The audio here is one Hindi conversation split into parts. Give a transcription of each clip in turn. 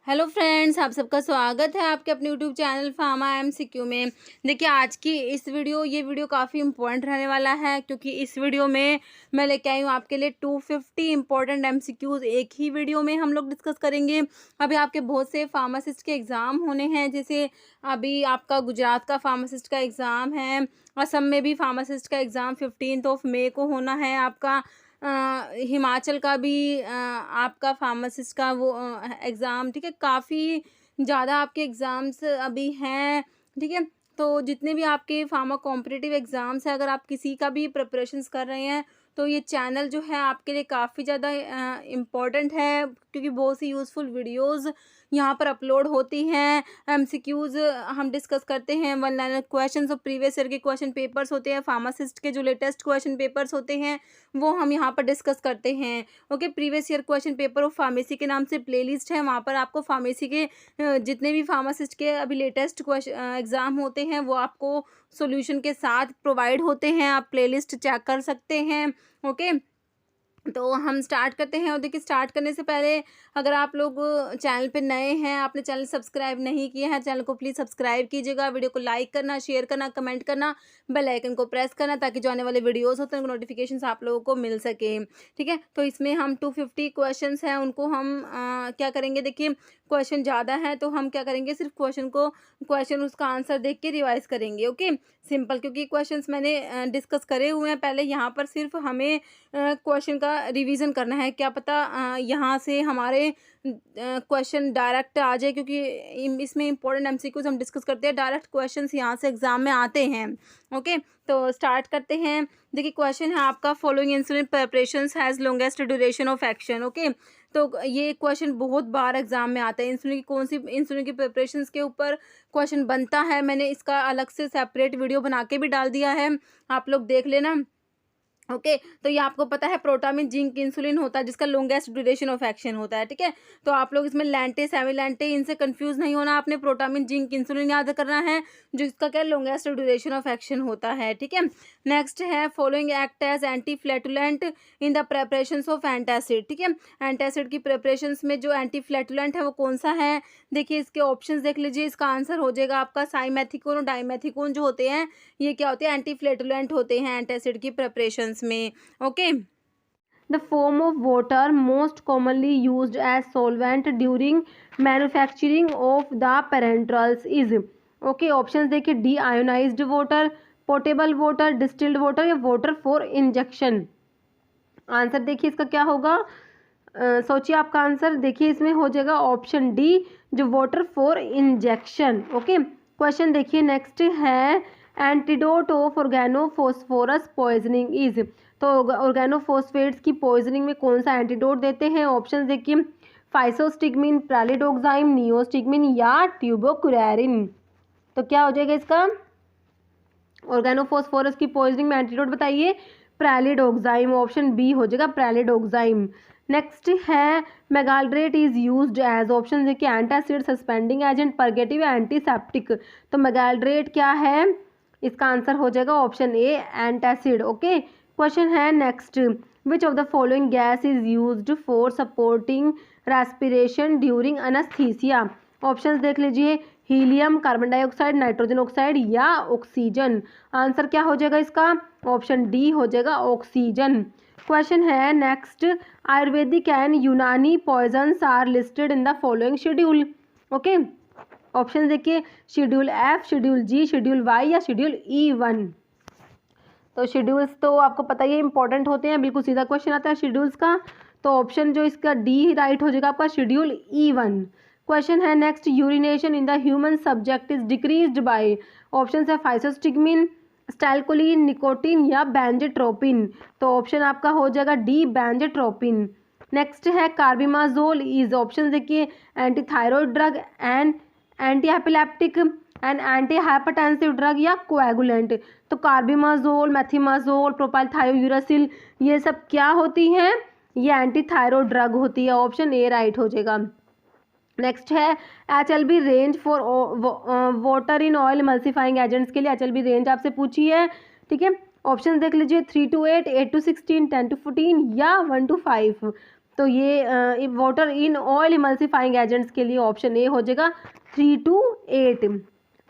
हेलो फ्रेंड्स, आप सबका स्वागत है आपके अपने यूट्यूब चैनल फार्मा एमसीक्यू में। देखिए, आज की ये वीडियो काफ़ी इम्पोर्टेंट रहने वाला है, क्योंकि इस वीडियो में मैं लेके आई हूँ आपके लिए 250 इम्पोर्टेंट एमसीक्यूज़ एक ही वीडियो में हम लोग डिस्कस करेंगे। अभी आपके बहुत से फार्मासिस्ट के एग्ज़ाम होने हैं, जैसे अभी आपका गुजरात का फार्मासिस्ट का एग्ज़ाम है, असम में भी फार्मासिस्ट का एग्ज़ाम 15 मई को होना है आपका। हिमाचल का भी आपका फार्मासिस्ट का वो एग्ज़ाम, ठीक है। काफ़ी ज़्यादा आपके एग्ज़ाम्स अभी हैं, ठीक है। तो जितने भी आपके फार्मा कॉम्पिटिटिव एग्ज़ाम्स हैं, अगर आप किसी का भी प्रिपरेशंस कर रहे हैं, तो ये चैनल जो है आपके लिए काफ़ी ज़्यादा इम्पोर्टेंट है, क्योंकि बहुत सी यूज़फुल वीडियोज़ यहाँ पर अपलोड होती हैं। एमसीक्यूज़ हम डिस्कस करते हैं, वन लाइनर क्वेश्चंस और प्रीवियस ईयर के क्वेश्चन पेपर्स होते हैं, फार्मासिस्ट के जो लेटेस्ट क्वेश्चन पेपर्स होते हैं वो हम यहाँ पर डिस्कस करते हैं। Okay, previous year question paper of pharmacy के नाम से प्लेलिस्ट है, वहाँ पर आपको फार्मेसी के जितने भी फार्मासिस्ट के अभी लेटेस्ट एग्ज़ाम होते हैं वो आपको सॉल्यूशन के साथ प्रोवाइड होते हैं, आप प्लेलिस्ट चेक कर सकते हैं। ओके, तो हम स्टार्ट करते हैं। और देखिए, स्टार्ट करने से पहले अगर आप लोग चैनल पे नए हैं, आपने चैनल सब्सक्राइब नहीं किया है, चैनल को प्लीज़ सब्सक्राइब कीजिएगा, वीडियो को लाइक करना, शेयर करना, कमेंट करना, बेल आइकन को प्रेस करना, ताकि जो आने वाले वीडियोस होते हैं उनके नोटिफिकेशंस आप लोगों को मिल सके, ठीक है। तो इसमें हम 250 क्वेश्चंस हैं, उनको हम क्या करेंगे, देखिए क्वेश्चन ज़्यादा है तो हम क्या करेंगे, सिर्फ क्वेश्चन उसका आंसर देख के रिवाइज करेंगे। ओके, सिंपल, क्योंकि क्वेश्चंस मैंने डिस्कस करे हुए हैं पहले, यहाँ पर सिर्फ हमें क्वेश्चन का रिवीजन करना है। क्या पता यहाँ से हमारे क्वेश्चन डायरेक्ट आ जाए, क्योंकि इसमें इंपॉर्टेंट एमसीक्यूज हम डिस्कस करते हैं, डायरेक्ट क्वेश्चंस यहाँ से एग्जाम में आते हैं। ओके, तो स्टार्ट करते हैं। देखिए, क्वेश्चन है आपका, following insulin preparations has longest duration of action. Okay, तो ये क्वेश्चन बहुत बार एग्जाम में आता है, इंसुलिन की कौन सी इंसुलिन की प्रिपरेशंस के ऊपर क्वेश्चन बनता है। मैंने इसका अलग से सेपरेट वीडियो बना के भी डाल दिया है, आप लोग देख लेना। ओके, तो ये आपको पता है प्रोटामिन जिंक इंसुलिन होता है, जिसका लॉन्गेस्ट ड्यूरेशन ऑफ एक्शन होता है, ठीक है। तो आप लोग इसमें लैंटे सेमिलैंटे इनसे कंफ्यूज नहीं होना, आपने प्रोटामिन जिंक इंसुलिन याद करना है, जो इसका क्या लॉन्गेस्ट ड्यूरेशन ऑफ एक्शन होता है, ठीक है। नेक्स्ट है, following act as anti flatulent in the preparation of antacid, ठीक है। एंटासिड की प्रेपरेशन में जो एंटी फ्लैटुलेंट है वो कौन सा है, देखिए इसके ऑप्शन देख लीजिए, इसका आंसर हो जाएगा आपका साइमेथिकोन और डाइमेथिकोन जो होते हैं, ये क्या होते हैं, एंटी फ्लैटुलेंट होते हैं एंटासिड की प्रेपरेशन में। Okay, the form of water most commonly used as solvent during manufacturing of the parenterals is. Okay, options देखिए, deionized water, portable water, distilled water या वाटर फॉर इंजेक्शन। आंसर देखिए इसका क्या होगा, सोचिए आपका आंसर। देखिए इसमें हो जाएगा ऑप्शन डी, जो water for injection. Okay, question देखिए नेक्स्ट है, antidote of organophosphorus poisoning is. तो ऑर्गेनोफॉस्फेट्स की पॉइजनिंग में कौन सा एंटीडोट देते हैं, ऑप्शन देखिए, फाइसोस्टिगमिन, प्रेलिडोग्जाइम, नियोस्टिगमिन या ट्यूबोकुरेरिन। तो क्या हो जाएगा इसका, ऑर्गेनोफॉस्फोरस की पॉइजनिंग में एंटीडोट बताइए, प्रेलिडोग्जाइम, ऑप्शन बी हो जाएगा प्रेलिडोग्जाइम। नेक्स्ट है, magaldrate is used as, option देखिए, antacid, suspending agent, purgative, antiseptic. तो मेगालड्रेट क्या है, इसका आंसर हो जाएगा option A, antacid. Okay, question है next, which of the following gas is used for supporting respiration during anaesthesia. Options देख लीजिए, helium, carbon dioxide, nitrogen oxide या ऑक्सीजन। आंसर क्या हो जाएगा इसका, ऑप्शन डी हो जाएगा ऑक्सीजन। क्वेश्चन है next, Ayurvedic and Unani poisons are listed in the following schedule. Okay, option देखिए, शेड्यूल एफ, शेड्यूल जी, शेड्यूल वाई या शेड्यूल E1। तो शेड्यूल्स तो आपको पता ही इंपॉर्टेंट होते हैं, बिल्कुल सीधा क्वेश्चन आता है शेड्यूल्स का, तो ऑप्शन जो इसका डी राइट हो जाएगा आपका, शेड्यूल E1। क्वेश्चन है next, urination in the human subject is decreased bye, option है फाइसोस्टिगमिन, स्टाइलकोलिन, निकोटीन या बेंजेट्रोपिन। तो ऑप्शन आपका हो जाएगा डी, बेंजेट्रोपिन। नेक्स्ट है, कार्बिमाजोल इज, ऑप्शन देखिए, antithyroid drug and anti epileptic and anti hypertensive drug या कोएगुलेंट। तो कार्बिमाजोल, मेथिमाजोल, प्रोपाइलथायोयूरासिल, ये सब क्या होती हैं, ये एंटीथायरॉयड ड्रग होती है, ऑप्शन ए राइट हो जाएगा। नेक्स्ट है, HLB range for water in oil emulsifying agents के लिए HLB रेंज आपसे पूछी है, ठीक है। ऑप्शन देख लीजिए, 3 to 8, 8 to 16, 10 to 14 या 1 to 5। तो ये water in oil emulsifying agents के लिए ऑप्शन ए हो जाएगा 3 to 8।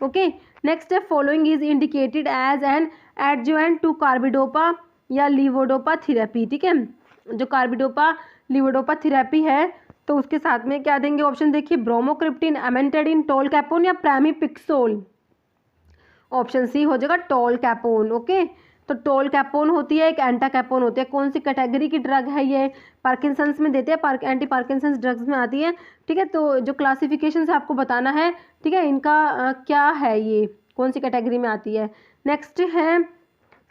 ओके, नेक्स्ट है following is indicated as an adjuvant to carbidopa या लीवोडोपा थेरेपी। ठीक है, जो कार्बिडोपा लीवोडोपा थेरेपी है तो उसके साथ में क्या देंगे ऑप्शन देखिए, ब्रोमोक्रिप्टिन, एमेंटेडिन, टोलकैपोन या प्रामिपिक्सोल। ऑप्शन सी हो जाएगा टोलकैपोन। ओके, तो टोलकैपोन होती है एक एंटाकैपोन होती है। कौन सी कैटेगरी की ड्रग है ये? पार्किंसंस में देते हैं, एंटी पार्किंसंस ड्रग्स में आती है। ठीक है, तो जो क्लासिफिकेशन से आपको बताना है, ठीक है, इनका क्या है, ये कौन सी कैटेगरी में आती है। नेक्स्ट है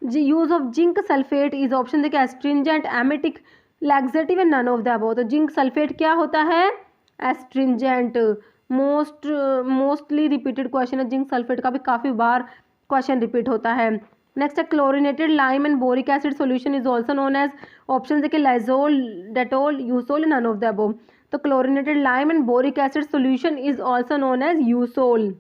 use of zinc sulphate is option देखिए, astringent, emetic, laxative and none of the above. तो जिंक सल्फेट क्या होता है? एस्ट्रिंजेंट। मोस्टली रिपीटेड क्वेश्चन है, जिंक सल्फेट का भी काफ़ी बार क्वेश्चन रिपीट होता है। नेक्स्ट है chlorinated lime and boric acid solution is also known as, option देखिए, Lysol, Dettol, Eusol, none of the above. तो chlorinated lime and boric acid solution is also known as Eusol.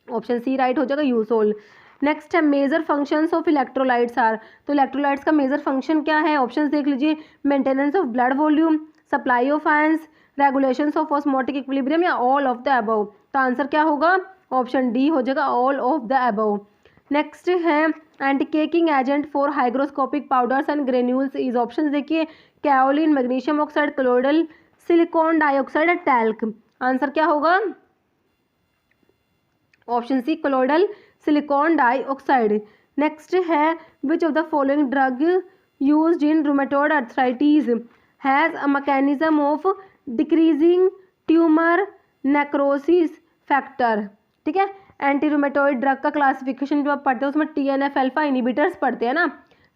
Option C right हो जाएगा, यूसोल। नेक्स्ट है major functions of electrolytes are. तो इलेक्ट्रोलाइट्स का मेजर फंक्शन क्या है? ऑप्शन देख लीजिए, maintenance of blood volume, supply of ions, regulations of osmotic equilibrium या ऑल ऑफ द अबव। तो आंसर क्या होगा? ऑप्शन डी हो जाएगा, all of the above. Next है anti caking agent for hygroscopic powders and granules is option देखिए, kaolin, magnesium oxide, colloidal, silicon dioxide, talc. Answer क्या होगा? Option C colloidal silicon dioxide. Next है which of the following drug used in rheumatoid arthritis has a mechanism of decreasing tumour necrosis factor. ठीक है, एंटी रूमेटॉइड ड्रग का क्लासिफिकेशन जो आप पढ़ते हैं उसमें TNF अल्फा इनिबिटर्स पढ़ते हैं ना,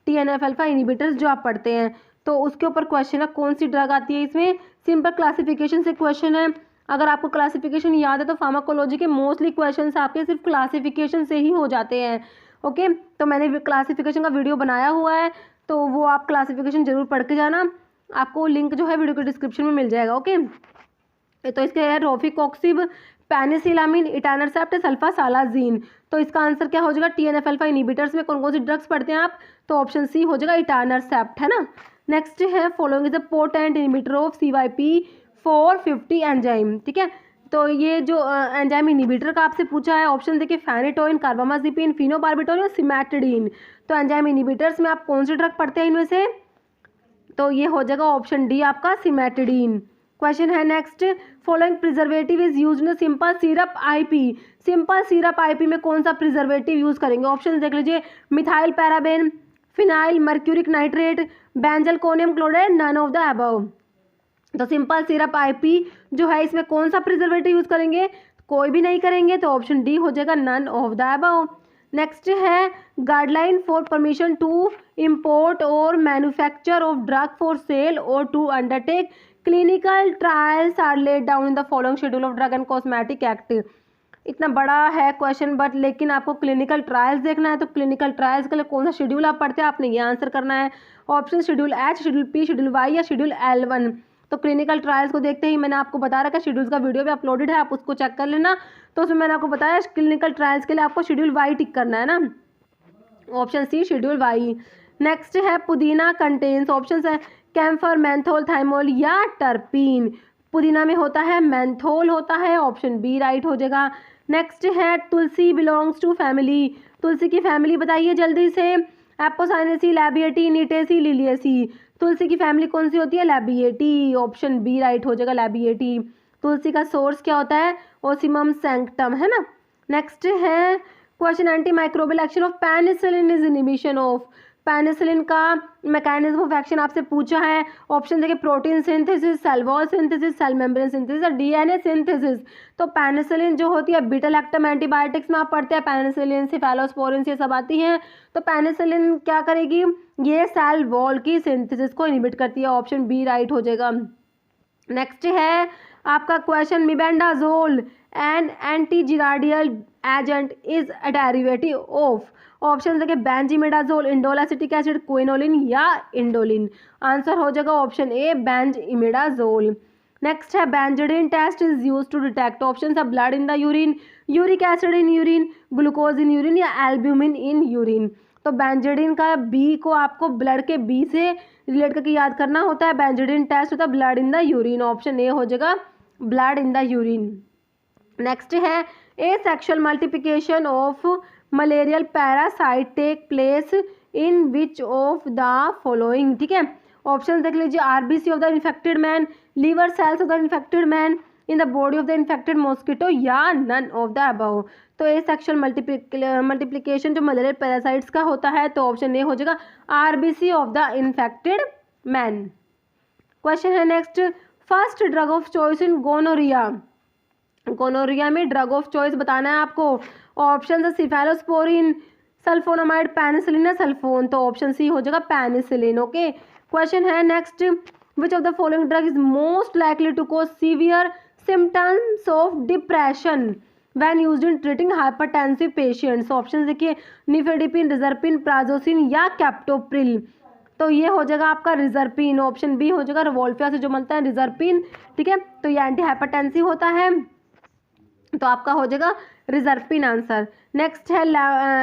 TNF अल्फा इनिबिटर्स जो आप पढ़ते हैं, तो उसके ऊपर क्वेश्चन है कौन सी ड्रग आती है इसमें। सिंपल क्लासिफिकेशन से क्वेश्चन है। अगर आपको क्लासिफिकेशन याद है तो फार्माकोलॉजी के मोस्टली क्वेश्चंस आपके सिर्फ क्लासिफिकेशन से ही हो जाते हैं। ओके, तो मैंने क्लासिफिकेशन का वीडियो बनाया हुआ है, तो वो आप क्लासिफिकेशन जरूर पढ़ के जाना, आपको लिंक जो है वीडियो के डिस्क्रिप्शन में मिल जाएगा। ओके, तो इसके है रोफिकॉक्सिब, पेनिसिलामिन, इटानरसेप्ट, सल्फासालाजीन। तो इसका आंसर क्या हो जाएगा? TNF अल्फा इनिबिटर्स में कौन कौन सी ड्रग्स पढ़ते हैं आप? तो ऑप्शन सी हो जाएगा, इटानरसेप्ट, है ना। नेक्स्ट है following is a potent inhibitor of CYP450 enzyme. ठीक है, तो ये जो एंजाइम इनिबिटर का आपसे पूछा है, ऑप्शन देखिए, फेनेटोइन, कार्बामाजिपिन, फिनोबार्बिटोल या सिमेटिडीन। तो एंजाइम इनिबिटर्स में आप कौन सी ड्रग पढ़ते हैं इनमें से? तो ये हो जाएगा ऑप्शन डी आपका, सिमेटिडीन। क्वेश्चन है next, following preservative is use in simple syrup IP। Simple syrup IP में कौन सा प्रिजर्वेटिव यूज करेंगे? ऑप्शन देख लीजिए, methyl paraben, phenyl, mercuric nitrate, benzalkonium chloride, none of the above. तो सिंपल सिरप IP जो है इसमें कौन सा प्रिजर्वेटिव यूज करेंगे? कोई भी नहीं करेंगे, तो ऑप्शन डी हो जाएगा, none of the above. Next है guideline for permission to import और manufacture of drug for sale और to undertake clinical trials are laid down in the following schedule of drug and cosmetic act. इतना बड़ा है क्वेश्चन, बट लेकिन आपको क्लिनिकल ट्रायल्स देखना है, तो क्लिनिकल ट्रायल्स के लिए कौन सा शेड्यूल आप पढ़ते हैं आपने ये आंसर करना है। Option schedule H, schedule P, schedule Y या शेड्यूल L1। तो क्लिनिकल ट्रायल्स को देखते ही मैंने आपको बता रखा है, शेड्यूल्स का वीडियो भी अपलोडेड है, आप उसको चेक कर लेना। तो उसमें मैंने आपको बताया क्लिनिकल ट्रायल्स के लिए आपको शेड्यूल Y टिक करना है ना, option c schedule Y। Next है पुदीना कंटेन्स, ऑप्शन है कैम्फर, मेंथोल, थाइमोल या टर्पीन। पुदीना में होता है मेंथोल होता है, ऑप्शन बी राइट हो जाएगा। नेक्स्ट है तुलसी बिलोंग्स टू फैमिली। तुलसी की फैमिली बताइए जल्दी से, एपोसाइनेसी, लैबिएटी, निटेसी, लिलियसी। तुलसी की फैमिली कौन सी होती है? लैबिएटी, ऑप्शन बी राइट हो जाएगा, लैबिएटी। तुलसी का सोर्स क्या होता है? ओसिमम सैंक्टम, है ना। नेक्स्ट है question, anti microbial action of penicillin is inhibition of. Penicillin का मैकेनिज्म ऑफ एक्शन आपसे पूछा है, ऑप्शन देखिए, protein synthesis, cell wall synthesis, cell membrane synthesis या DNA सिंथेसिस। तो पेनिसिलिन जो होती है बीटा लैक्टम एंटीबायोटिक्स में आप पढ़ते हैं, पेनिसिलिन, सिफेलोस्पोरिन ये सब आती हैं। तो पेनिसिलिन क्या करेगी? ये सेल वॉल की सिंथेसिस को इनिबिट करती है, ऑप्शन बी राइट हो जाएगा। नेक्स्ट है आपका question, mebendazole an antigiardial agent is a derivative of. Option देखिए, benzimidazole, indole acetic acid, quinoline या इंडोलिन। आंसर हो जाएगा ऑप्शन ए, बेंजीमिडाजोल। नेक्स्ट है benzidine test is use to detect. Option है blood in the urine, uric acid in urine, glucose in urine या एल्ब्यूमिन इन यूरिन। तो बेंजाडिन का बी को आपको ब्लड के बी से रिलेट करके याद करना होता है। बेंजाडिन टेस्ट होता है blood in the urine, option ए हो जाएगा blood in the urine. Next है asexual multiplication of malarial parasite take place in which of the following, ठीक है। ऑप्शन देख लीजिए, RBC of the infected man, liver cells of the infected man, in the body of the infected mosquito, या नन ऑफ द अबव। तो ए सेक्शुअल मल्टीप्लिकेशन जो मलेरियल पैरासाइट्स का होता है तो ऑप्शन ए हो जाएगा RBC of the infected man. Question है next, first drug of choice in gonorrhoea. Gonorrhoea में ड्रग ऑफ चॉइस बताना है आपको। ऑप्शन है सिफेलोस्पोरिन, सल्फोनामाइड, पेनिसिलिन या सल्फोन, तो ऑप्शन सी हो जाएगा पेनिसिलिन। ओके, क्वेश्चन है next, which of the following drug is most likely to cause severe symptoms of depression when used in treating hypertensive patients. Option देखिए, निफेडिपिन, रिजर्पिन, प्राजोसिन या कैप्टोप्रिल, तो ये हो जाएगा आपका रिजर्पिन, ऑप्शन बी हो जाएगा रिवोल्फिया से जो बनता है रिजर्पिन, ठीक है। तो ये एंटी हाइपरटेंसिव होता है, तो आपका हो जाएगा रिजर्पिन आंसर। नेक्स्ट है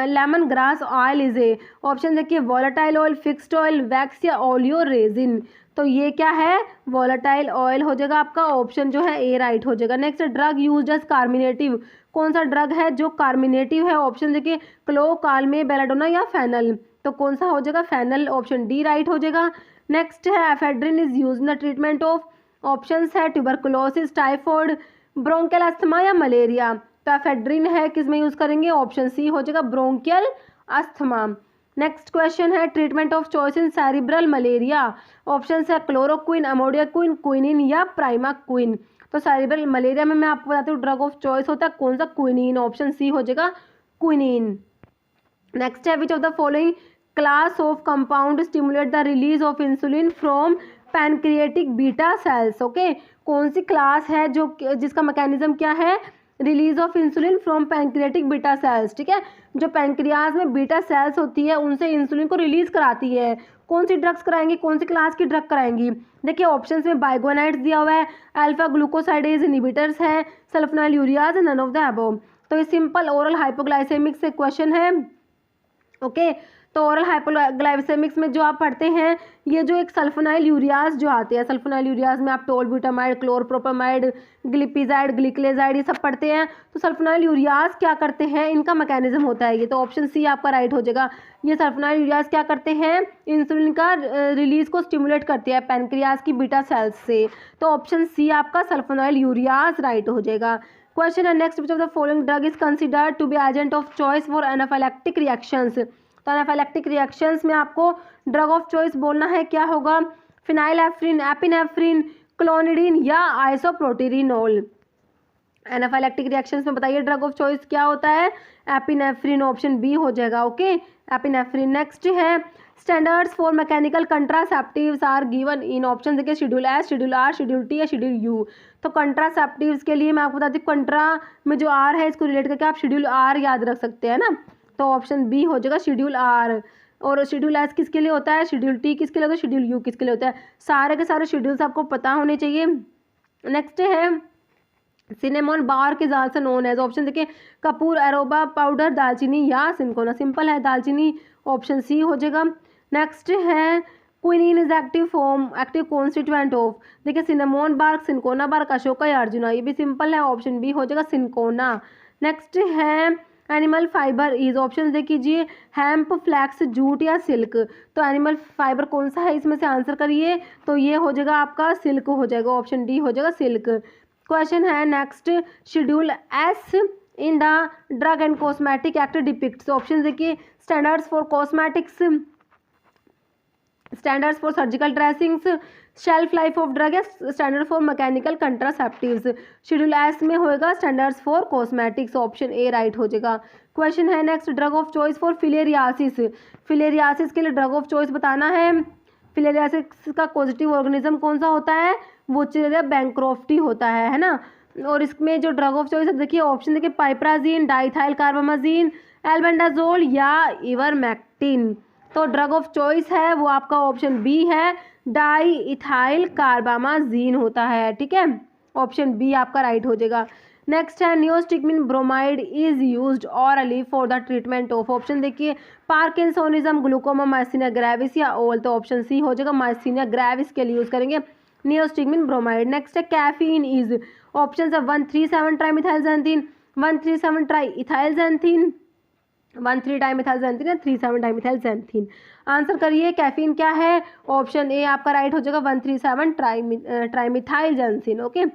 lemon grass oil is a, option देखिए volatile oil, fixed oil, wax या ओलियो रेजिन, तो ये क्या है वॉलेटाइल ऑयल हो जाएगा आपका, ऑप्शन जो है ए राइट हो जाएगा। Next drug used as carminative, कौन सा ड्रग है जो कार्मिनेटिव है, ऑप्शन देखिए क्लो, कालमे, बेलाडोना या फेनल, तो कौन सा हो जाएगा फेनल, ऑप्शन डी राइट हो जाएगा। नेक्स्ट है ephedrine is used in the treatment of, options है ट्यूबरकुलोसिस, टाइफॉइड, ब्रोंकियल अस्थमा या मलेरिया, तो एफेड्रिन है किस में यूज करेंगे, ऑप्शन सी हो जाएगा ब्रोंकियल अस्थमा। नेक्स्ट क्वेश्चन है treatment of choice in cerebral malaria, option है क्लोरोक्विन, अमोडियाक्विन, क्विनिन या प्राइमाक्विन, तो सेरिब्रल मलेरिया में मैं आपको बताती हूँ ड्रग ऑफ चॉइस होता है कौन सा, क्विनिन, ऑप्शन सी हो जाएगा क्विनिन। नेक्स्ट है which of the following class of compound stimulate the release of insulin from pancreatic beta cells, okay, कौन सी क्लास है जो जिसका मैकेनिज्म क्या है, release of insulin from pancreatic beta cells, ठीक है। जो पैनक्रियाज में बीटा सेल्स होती है उनसे इंसुलिन को रिलीज कराती है, कौन सी ड्रग्स कराएंगी, कौन सी क्लास की ड्रग कराएंगी, देखिए ऑप्शंस में बाइगोनाइड्स दिया हुआ है, अल्फा ग्लूकोसाइडेज इनहिबिटर्स है, सल्फोनाइल यूरियाज, नन ऑफ द अबव, तो ये सिंपल ओरल हाइपोग्लाइसेमिक से क्वेश्चन है, ओके। तो ओरल हाइपोग्लाइसेमिक्स में जो आप पढ़ते हैं ये जो एक सल्फोनाइल यूरियाज जो आते हैं, सल्फोनाइल यूरियाज में आप टोलब्यूटामाइड, क्लोरप्रोपामाइड, ग्लिपिजाइड, ग्लिकलेजाइड ये सब पढ़ते हैं, तो सल्फोनाइल यूरियाज क्या करते हैं, इनका मैकेनिज्म होता है ये, तो ऑप्शन सी आपका राइट हो जाएगा। ये सल्फोनाइल यूरियाज क्या करते हैं, इंसुलिन का रिलीज को स्टिमुलेट करते हैं पैनक्रियाज की बीटा सेल्स से, तो ऑप्शन सी आपका सल्फोनाइल यूरियाज राइट हो जाएगा। क्वेश्चन है next, which of the following drug is considered to be agent of choice for anaphylactic reactions, तो एनाफाइलैक्टिक रिएक्शंस में आपको ड्रग ऑफ चॉइस बोलना है, क्या होगा, फिनाइलएफ्रिन, एपिनेफ्रिन, क्लोनिडीन या आइसोप्रोटीरिनोल। एनाफाइलैक्टिक रिएक्शंस में बताइए ड्रग ऑफ चॉइस क्या होता है, एपिनेफ्रिन, ऑप्शन बी हो जाएगा, ओके, एपिनेफ्रिन। नेक्स्ट है standards for mechanical contraceptives are given in, option देखिए schedule S, schedule R, schedule T या शेड्यूल यू, तो कंट्रासेप्टिव्स के लिए मैं आपको बताती हूँ कंट्रा में जो आर है इसको रिलेट करके आप शेड्यूल आर याद रख सकते हैं ना, तो ऑप्शन बी हो जाएगा शेड्यूल आर। और शेड्यूल एस किसके लिए होता है, शेड्यूल टी किसके लिए होता है, शेड्यूल यू किसके लिए होता है, सारे के सारे शेड्यूल्स आपको पता होने चाहिए। नेक्स्ट है सिनेमोन बार के जाल से नोन एज, ऑप्शन देखिए कपूर, अरोबा पाउडर, दालचीनी या सिनकोना, सिंपल है दालचीनी, ऑप्शन सी हो जाएगा। नेक्स्ट है quinine is active form, active constituent of, देखिए cinnamon bark, cinchona bark, ashoka या अर्जुना, ये भी सिंपल है, ऑप्शन बी हो जाएगा सिनकोना। नेक्स्ट है एनिमल फाइबर इज, ऑप्शन देख कीजिए हेम्प, फ्लैक्स, जूट या सिल्क, तो एनिमल फाइबर कौन सा है इसमें से आंसर करिए, तो ये हो जाएगा आपका सिल्क हो जाएगा, ऑप्शन डी हो जाएगा सिल्क। क्वेश्चन है next, schedule S in the drug and cosmetic act depicts, option देखिए standards for cosmetics, standards for surgical dressings, shelf life of drug या standard for mechanical contraceptives, schedule S में होएगा standards for cosmetics, option A right हो जाएगा। क्वेश्चन है next, drug of choice for filariasis, filariasis के लिए ड्रग ऑफ चॉइस बताना है, फिलेरियासिस का पॉजिटिव ऑर्गेनिज्म कौन सा होता है, वोचेरिया बैंक्रोफ्टी होता है ना, और इसमें जो ड्रग ऑफ चॉइस है देखिए ऑप्शन देखिए पाइप्राजीन, डाइथाइल कार्बामाजीन, एल्बेंडाजोल या इवरमेक्टिन, तो ड्रग ऑफ चॉइस है वो आपका ऑप्शन बी है, डाई इथाइल कार्बामाजीन होता है, ठीक है, ऑप्शन बी आपका राइट हो जाएगा। नेक्स्ट है neostigmine bromide is used orally for the treatment of, option देखिए पार्किंसोनिज्म, ग्लूकोमा, माइस्थीनिया ग्रेविस या ओल, तो ऑप्शन सी हो जाएगा माइस्थीनिया ग्रेविस के लिए यूज करेंगे नियोस्टिकमिन ब्रोमाइड। नेक्स्ट है कैफीन इज, ऑप्शन है 137 ट्राइमिथाइलजैंथीन, 137 ट्राइइथाइलजैंथीन, 13 डाइमिथाइलजैंथीन या 37 डाइमिथाइलजैंथीन। आंसर करिए कैफीन क्या है, ऑप्शन ए आपका राइट हो जाएगा 137 trimethylxanthine. Okay,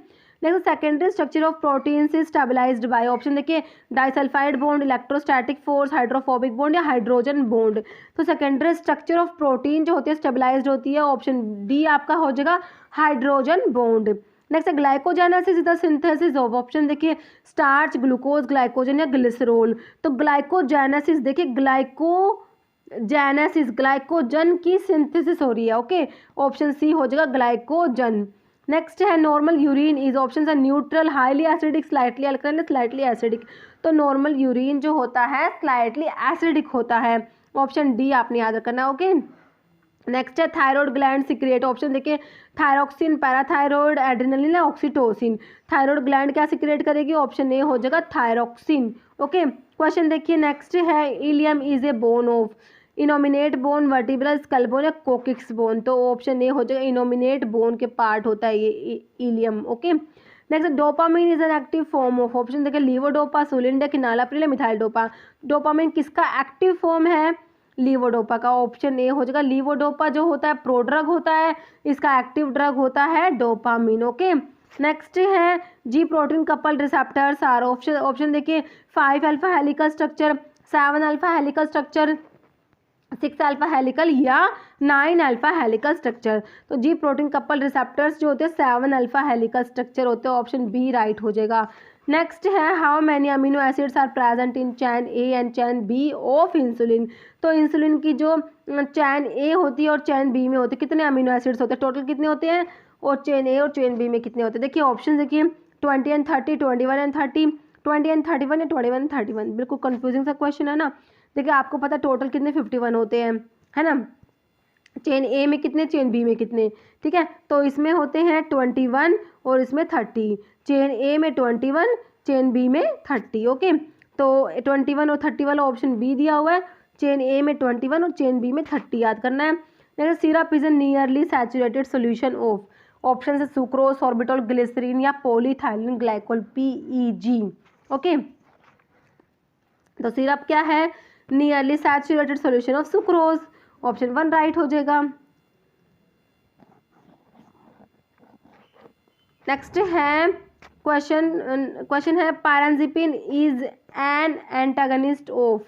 next secondary structure of proteins is stabilised by, option देखिए disulphide bond, electrostatic force, hydrophobic bond या हाइड्रोजन बॉन्ड। तो सेकेंडरी स्ट्रक्चर ऑफ प्रोटीन जो होती है स्टेबलाइज्ड होती है, ऑप्शन डी आपका हो जाएगा हाइड्रोजन बॉन्ड। नेक्स्ट है glycogenesis is the synthesis of, option देखिए स्टार्च, ग्लूकोज, ग्लाइकोजन या ग्लिसरॉल। तो ग्लाइकोजेनेसिस देखिए ग्लाइकोजेनेसिस ग्लाइकोजन की सिंथेसिस हो रही है। ओके, ऑप्शन सी हो जाएगा ग्लाइकोजन। नेक्स्ट है नॉर्मल यूरिन इज, ऑप्शन है neutral, highly acidic, slightly alkaline, slightly acidic. तो नॉर्मल यूरिन जो होता है स्लाइटली एसिडिक होता है, ऑप्शन डी आपने याद रखना है। ओके, नेक्स्ट है थायराइड ग्लैंड सिक्रिएट, ऑप्शन देखिए थायरॉक्सिन, पैराथायरॉयड, एड्रेनलिन या ऑक्सीटोसिन। थायराइड ग्लैंड क्या सिक्रिएट करेगी, ऑप्शन ए हो जाएगा थायरॉक्सिन। ओके, क्वेश्चन देखिए नेक्स्ट है ilium is a bone of, innominate bone, vertebral, skull bone या कोकिक्स बोन। तो ऑप्शन ए हो जाएगा इनोमिनेट बोन के पार्ट होता है ये ileum. Okay, next dopamine is an active form of, option देखिए लीवोडोपा, सुलिंडा, किनालाप्रिल या मिथाइल डोपा। डोपामिन किसका एक्टिव फॉर्म है, लीवोडोपा का, ऑप्शन ए हो जाएगा लीवोडोपा जो होता है प्रोड्रग होता है, इसका एक्टिव ड्रग होता है डोपामिन। ओके, नेक्स्ट है G protein couple receptors are, option देखिए 5 alpha helical structure, 7 alpha helical structure, 6 alpha helical या 9 अल्फा हेलिकल स्ट्रक्चर। तो जी प्रोटीन कपल रिसेप्टर्स जो होते हैं 7 अल्फा हेलिकल स्ट्रक्चर होते हैं, ऑप्शन बी राइट हो जाएगा। नेक्स्ट है how many amino acids are present in chain A and chain B of insulin. तो इंसुलिन की जो चैन ए होती है और चैन बी में होती है कितने अमीनो एसिड्स होते हैं, टोटल कितने होते हैं, और चैन ए और चैन बी में कितने होते हैं। देखिए ऑप्शन देखिए 20 एंड 30, 21 एंड 30, 20 एंड 31 या 21 एंड 31। बिल्कुल कंफ्यूजिंग सा क्वेश्चन है ना। देखिए आपको पता टोटल कितने 51 होते हैं, है ना, चेन ए में कितने, चेन बी में कितने, ठीक है। तो इसमें होते हैं 21 और इसमें 30, चेन ए में 21, चेन बी में 30। ओके, तो 21 और 30 वाला ऑप्शन बी दिया हुआ है, चेन ए में 21 और चेन बी में 30 याद करना है। Next syrup is a nearly saturated solution of, option है सुक्रोज, सॉर्बिटॉल, ग्लिसरीन या पॉलीथाइलिन ग्लाइकोल, PEG। ओके, तो सिरप क्या है, nearly saturated solution of sucrose, option 1 right हो जाएगा। नेक्स्ट है क्वेश्चन है pirenzepine is an antagonist of,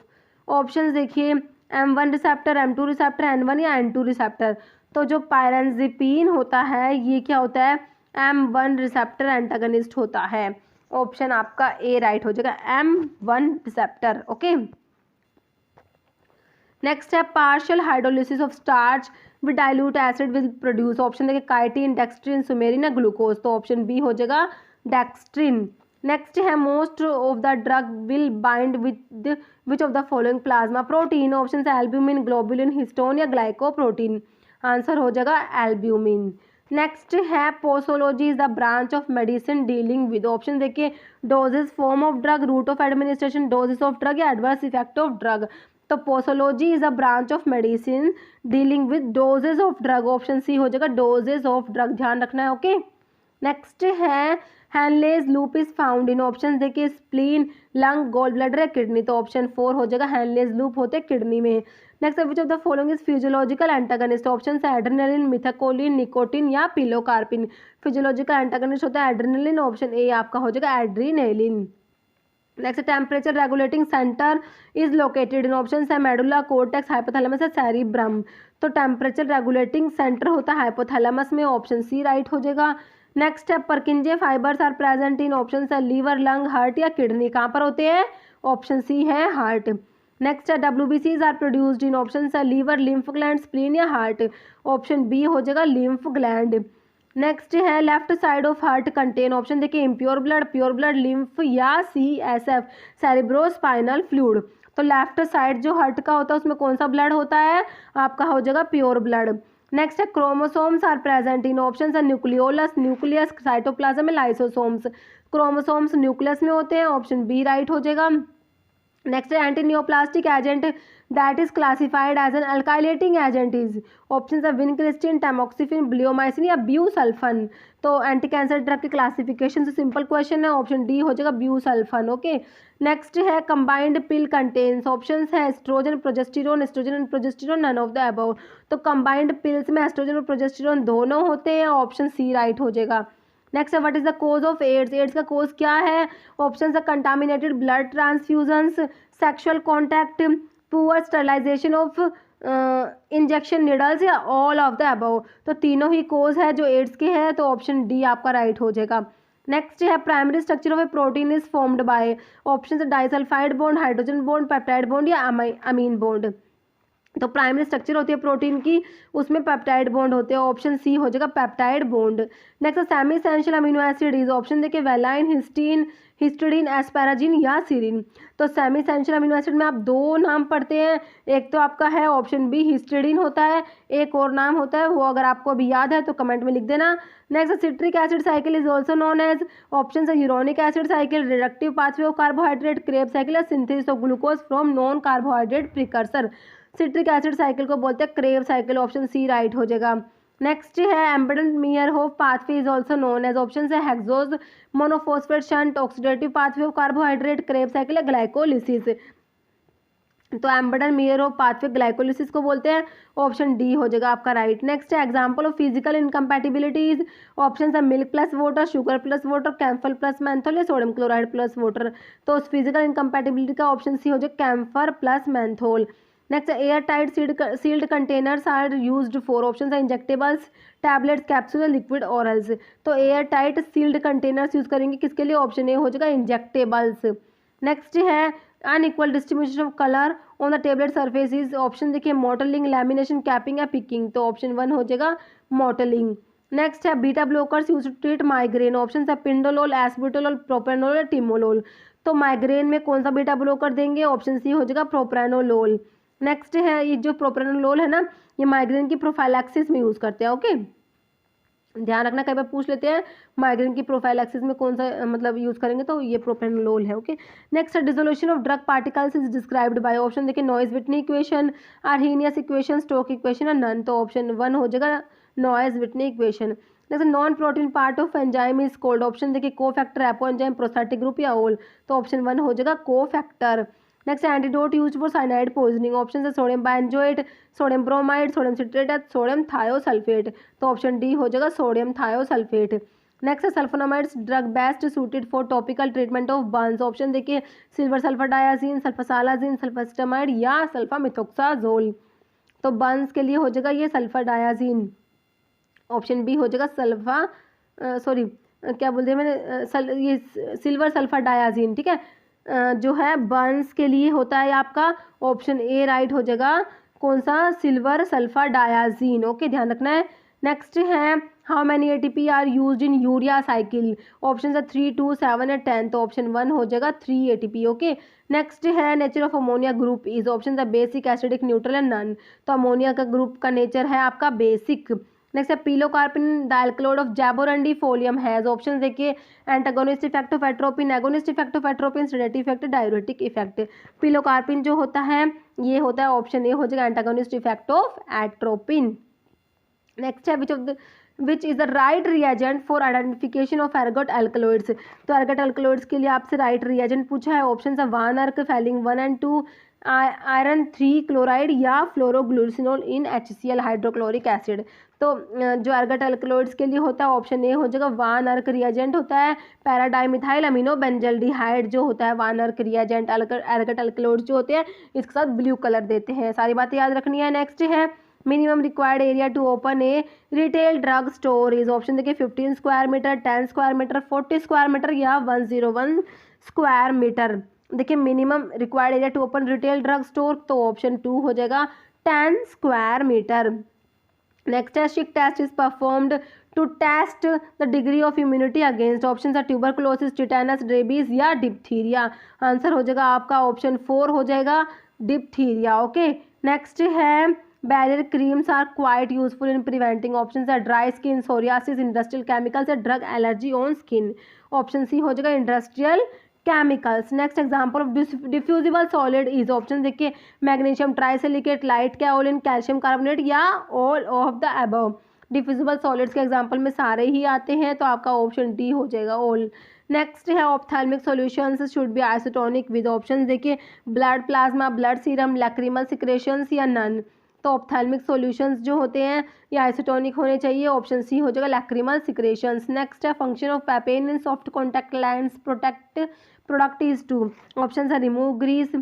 options देखिए M1 receptor, M2 receptor, N1 या N2 रिसेप्टर। तो जो पायरेनज़िपिन होता है ये क्या होता है, M1 रिसेप्टर एंटागनिस्ट होता है, ऑप्शन आपका ए राइट हो जाएगा M1 रिसेप्टर। ओके, नेक्स्ट है partial hydrolysis of starch with dilute acid will produce, option देखिए काइटिन, डेक्सट्रिन, सुमेरिन या ग्लूकोज। तो ऑप्शन बी हो जाएगा डेक्सट्रिन। नेक्स्ट है most of the drug will bind with which of the following plasma protein, option है एल्ब्यूमिन, ग्लोबुलिन, हिस्टोन या ग्लाइकोप्रोटीन। आंसर हो जाएगा एल्ब्यूमिन। नेक्स्ट है posology is the branch of medicine dealing with, option देखिए doses, form of drug, route of administration, doses of drug या एडवर्स इफेक्ट ऑफ ड्रग। तो posology is a branch of medicine dealing with doses of drug, option C हो जाएगा डोजेज ऑफ ड्रग, ध्यान रखना है। ओके, नेक्स्ट है Henle's loop is found in, option देखिए स्प्लीन, लंग, गॉल ब्लैडर या किडनी। तो ऑप्शन 4 हो जाएगा हैनलेज लूप होते किडनी में। Next which of the following is physiological antagonist, option है एड्रेनलिन, मिथाकोलिन, निकोटिन या पिलोकार्पिन। फिजियोलॉजिकल एंटागनिस्ट होता है एड्रेनलिन, ऑप्शन ए आपका हो जाएगा adrenaline. Next temperature regulating centre is located in, option है मेडुला, कोर्टेक्स, हाइपोथैलेमस या सेरिब्रम। तो टेम्परेचर रेगुलेटिंग सेंटर होता है हाइपोथैलेमस में, ऑप्शन सी राइट हो जाएगा। नेक्स्ट है Purkinje fibres are present in, option है लीवर, लंग, हार्ट या किडनी। कहाँ पर होते हैं, ऑप्शन सी है हार्ट। नेक्स्ट है WBCs are produced in, option है लीवर, लिम्फ ग्लैंड, स्प्लीन या हार्ट। ऑप्शन बी हो जाएगा लिम्फ ग्लैंड। नेक्स्ट है left side of heart contain, option देखिए impure blood, pure blood, lymph या CSF, सेरिब्रोस्पाइनल फ्लूइड। तो लेफ्ट साइड जो हार्ट का होता है उसमें कौन सा ब्लड होता है, आपका हो जाएगा प्योर ब्लड। नेक्स्ट है chromosomes are present in, option है न्यूक्लियोलस, न्यूक्लियस, साइटोप्लाज्म में लाइसोसोम्स। क्रोमोसोम्स न्यूक्लियस में होते हैं, ऑप्शन बी राइट हो जाएगा। नेक्स्ट है anti neoplastic agent that is classified as an alkylating agent is, option है विनक्रिस्टिन, टैमोक्सिफिन, ब्लियोमाइसिन या ब्यूसल्फन। तो एंटी कैंसर ड्रग की क्लासिफिकेशन से सिंपल क्वेश्चन है, ऑप्शन डी हो जाएगा ब्यूसल्फन। ओके, नेक्स्ट है कंबाइंड पिल कंटेन्स, ऑप्शन है estrogen, progesterone, estrogen and progesterone, none of the above. तो कंबाइंड पिल्स में एस्ट्रोजन और प्रोजेस्टेरोन दोनों होते हैं, ऑप्शन सी राइट हो जाएगा। नेक्स्ट है what is the cause of AIDS, AIDS का कोज क्या है, ऑप्शन है contaminated blood transfusions, sexual contact, poor sterilisation of injection needles या ऑल ऑफ द अबव। तो तीनों ही कोज है जो एड्स के हैं, तो ऑप्शन डी आपका राइट हो जाएगा। नेक्स्ट है primary structure of a protein is formed by, option है disulphide bond, hydrogen bond, peptide bond या अमीन बॉन्ड। तो प्राइमरी स्ट्रक्चर होती है प्रोटीन की, उसमें पेप्टाइड बॉन्ड होते हैं, ऑप्शन सी हो जाएगा peptide bond. Next semi essential amino acid is, option देखिए वेलाइन, हिस्टीन, हिस्टिडीन, एस्पैराजिन या सीरिन। तो सेमी एसेंशियल अमीनो एसिड में आप दो नाम पढ़ते हैं, एक तो आपका है ऑप्शन बी हिस्टिडीन होता है, एक और नाम होता है वो अगर आपको अभी याद है तो कमेंट में लिख देना। Next citric acid cycle is also known as, option है uronic acid cycle, reductive pathway of carbohydrate, Kreb cycle या synthesis of glucose from non carbohydrate precursor. Citric acid cycle को बोलते हैं Kreb cycle, option C right हो जाएगा। नेक्स्ट है Embden Meyerhof pathway is also known as, option है hexose, monophosphate shunt, oxidative pathway of carbohydrate, Kreb cycle या ग्लाइकोलिसिस। तो एम्बेडेड मेयरहोफ पाथवे ग्लाइकोलिसिस को बोलते हैं, ऑप्शन डी हो जाएगा आपका राइट। नेक्स्ट है example of physical incompatibilities, option है milk plus water, sugar plus water, camphor plus menthol या सोडियम क्लोराइड प्लस वाटर। तो फिजिकल इनकम्पैटिबिलिटी का ऑप्शन सी हो जाएगा camphor plus menthol. Next air tight sealed containers are used for, option है injectables, tablets, capsule, liquid orals. तो air tight sealed containers use करेंगे किसके लिए, ऑप्शन ए हो जाएगा इंजेक्टेबल्स। नेक्स्ट है unequal distribution of colour on the tablet surfaces, option देखिए मॉटलिंग, लैमिनेशन, कैपिंग या पिकिंग। तो ऑप्शन वन हो जाएगा मॉटलिंग। नेक्स्ट है beta blockers use to treat migraine, option है पिंडोलोल, एस्बुटोलोल, प्रोप्रानोल या टिमोलोल। तो माइग्रेन में कौन सा बीटा ब्लॉकर देंगे, ऑप्शन सी हो जाएगा प्रोप्रानोलोल। नेक्स्ट है ये जो प्रोप्रानोलोल है ना, ये माइग्रेन की प्रोफाइलैक्सिस में यूज़ करते हैं। ओके, ध्यान रखना, कई बार पूछ लेते हैं माइग्रेन की प्रोफाइलैक्सिस में कौन सा मतलब यूज़ करेंगे, तो ये प्रोप्रानोलोल है। Okay, next dissolution of drug particles is described by, option देखिए Noyes Whitney equation, Arrhenius equation, Stoke equation या नन। तो ऑप्शन वन हो जाएगा Noyes Whitney equation. Next non protein part of enzyme is called, option देखिए cofactor, apoenzyme, prosthetic group या ओल। तो ऑप्शन वन हो जाएगा cofactor. Next antidote use for cyanide poisoning, option है sodium benzoate, sodium bromide, sodium citrate या सोडियम थायोसल्फेट। तो ऑप्शन डी हो जाएगा सोडियम थायोसल्फेट। नेक्स्ट है sulfonamides drug best suited for topical treatment of burns, option देखिए silver sulfadiazine, sulfasalazine, sulfacetamide या सल्फामिथोक्साजोल। तो बर्न्स के लिए हो जाएगा ये सल्फर डायाजीन, ऑप्शन बी हो जाएगा क्या बोलते हैं मैंने ये सिल्वर सल्फर डायाजीन, ठीक है, जो है बर्न्स के लिए होता है आपका, ऑप्शन ए राइट हो जाएगा कौन सा, सिल्वर सल्फर डायाजीन। ओके, ध्यान रखना है। नेक्स्ट है how many ATP are used in urea cycle, option है 3, 2, 7 या 10। तो ऑप्शन वन हो जाएगा 3 एटीपी। ओके, नेक्स्ट है nature of ammonia group is, option है बेसिक, एसिडिक, न्यूट्रल या नन। तो अमोनिया का ग्रुप का नेचर है आपका बेसिक। नेक्स्ट है pilocarpine dichloride of jaborandifolium has, option देखिए antagonist effect of atropine, agonist effect of atropine, sedative effect, diuretic effect. Pilocarpine जो होता है ये होता है ऑप्शन ए हो जाएगा antagonist effect of atropine. Next है which is the right reagent for identification of ergot alkaloids. तो एर्गोट एल्कलॉइड्स के लिए आपसे राइट रिएजेंट पूछा है, ऑप्शन है 1 अर्क, फेलिंग 1 and 2, आयरन 3 क्लोराइड या फ्लोरोग्लूसिनोल इन HCl हाइड्रोक्लोरिक एसिड। तो जो एर्गोट एल्कलॉइड्स के लिए होता है ऑप्शन ए हो जाएगा 1 अर्क रिएजेंट होता है, पैराडाइमिथाइल अमीनो बेंजल्डिहाइड जो होता है 1 अर्क रिएजेंट। एर्गोट एल्कलॉइड्स जो होते हैं इसके साथ ब्लू कलर देते हैं, सारी बातें याद रखनी है। नेक्स्ट है minimum required area to open a retail drug store is, option देखिए 15 square metre, 10 square metre, 40 square metre या 101 स्क्वायर मीटर। देखिए minimum required area to open retail drug store, तो ऑप्शन 2 हो जाएगा 10 स्क्वायर मीटर। नेक्स्ट है Schick test is performed to test the degree of immunity against, option है ट्यूबरकुलोसिस, टिटेनस, रेबीज या डिप्थीरिया। आंसर हो जाएगा आपका ऑप्शन 4 हो जाएगा डिप्थीरिया। ओके, नेक्स्ट है barrier creams are quite useful in preventing, option है dry skin, psoriasis, industrial chemicals या drug allergy on skin. Option C हो जाएगा industrial chemicals. Next example of diffusible solid is, option देखिए magnesium trisilicate, light kaolin, calcium carbonate या all of the above. Diffusible solids के एग्जांपल में सारे ही आते हैं, तो आपका ऑप्शन डी हो जाएगा ऑल। नेक्स्ट है ophthalmic solutions should be isotonic with, option देखिए blood plasma, blood serum, lacrimal secretions या नन। तो ऑप्थेल्मिक सॉल्यूशंस जो होते हैं ये आइसोटोनिक होने चाहिए, ऑप्शन सी हो जाएगा लैक्रिमल सिक्रेशंस। नेक्स्ट है function of papain in soft contact lens product is to, option है remove grease,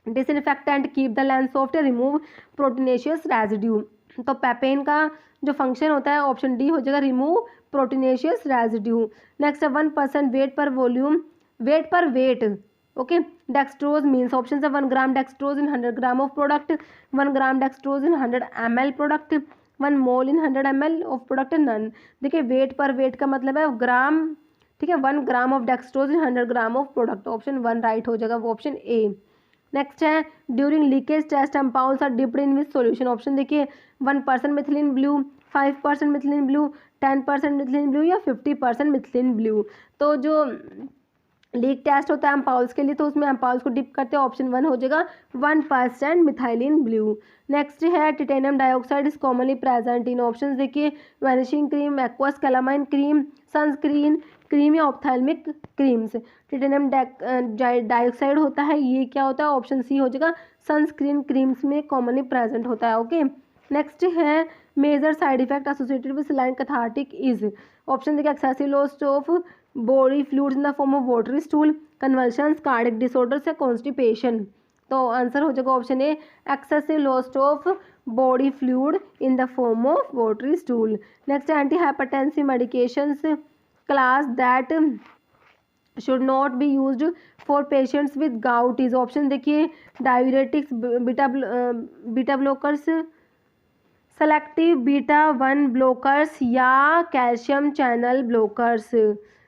disinfectant, keep the lens soft, remove proteinaceous residue. तो पैपेन का जो फंक्शन होता है ऑप्शन डी हो जाएगा रिमूव प्रोटीनेशियस रेजिड्यू। नेक्स्ट है 1% weight per volume, weight per weight, okay. Dextrose means, option है 1 gram dextrose in 100 gram of product, 1 gram dextrose in 100 ml product, 1 mole in 100 ml of product, none. देखिए वेट पर वेट का मतलब है ग्राम, ठीक है। 1 gram of dextrose in 100 gram of product, option 1 right हो जाएगा, वो ऑप्शन ए। नेक्स्ट है during leakage test ampoules are dipped in which solution, option देखिए 1% methylene blue, 5% methylene blue, 10% methylene blue या 50% मिथिलीन ब्लू। तो जो लीक टेस्ट होता है एम्पाउल्स के लिए, तो उसमें एम्पाउल्स को डिप करते हैं, ऑप्शन 1 हो जाएगा 1% मिथाइलिन ब्लू। नेक्स्ट है titanium dioxide is commonly present in, option देखिए vanishing cream, aqueous calamine cream, sunscreen cream या ऑप्थेल्मिक क्रीम्स। टिटेनियम डाइऑक्साइड होता है, ये क्या होता है, ऑप्शन सी हो जाएगा सनस्क्रीन क्रीम्स में कॉमनली प्रेजेंट होता है, ओके। नेक्स्ट है major side effect associated with saline cathartic is, option देखिए excessive loss of body fluids in the form of watery stool, convulsions, cardiac disorders या कॉन्स्टिपेशन। तो आंसर हो जाएगा option A excessive loss of body fluid in the form of watery stool. Next anti hypertensive medications class that should not be used for patients with gout is, option देखिए diuretics, beta blockers, selective beta 1 blockers या कैल्शियम चैनल ब्लॉकर्स,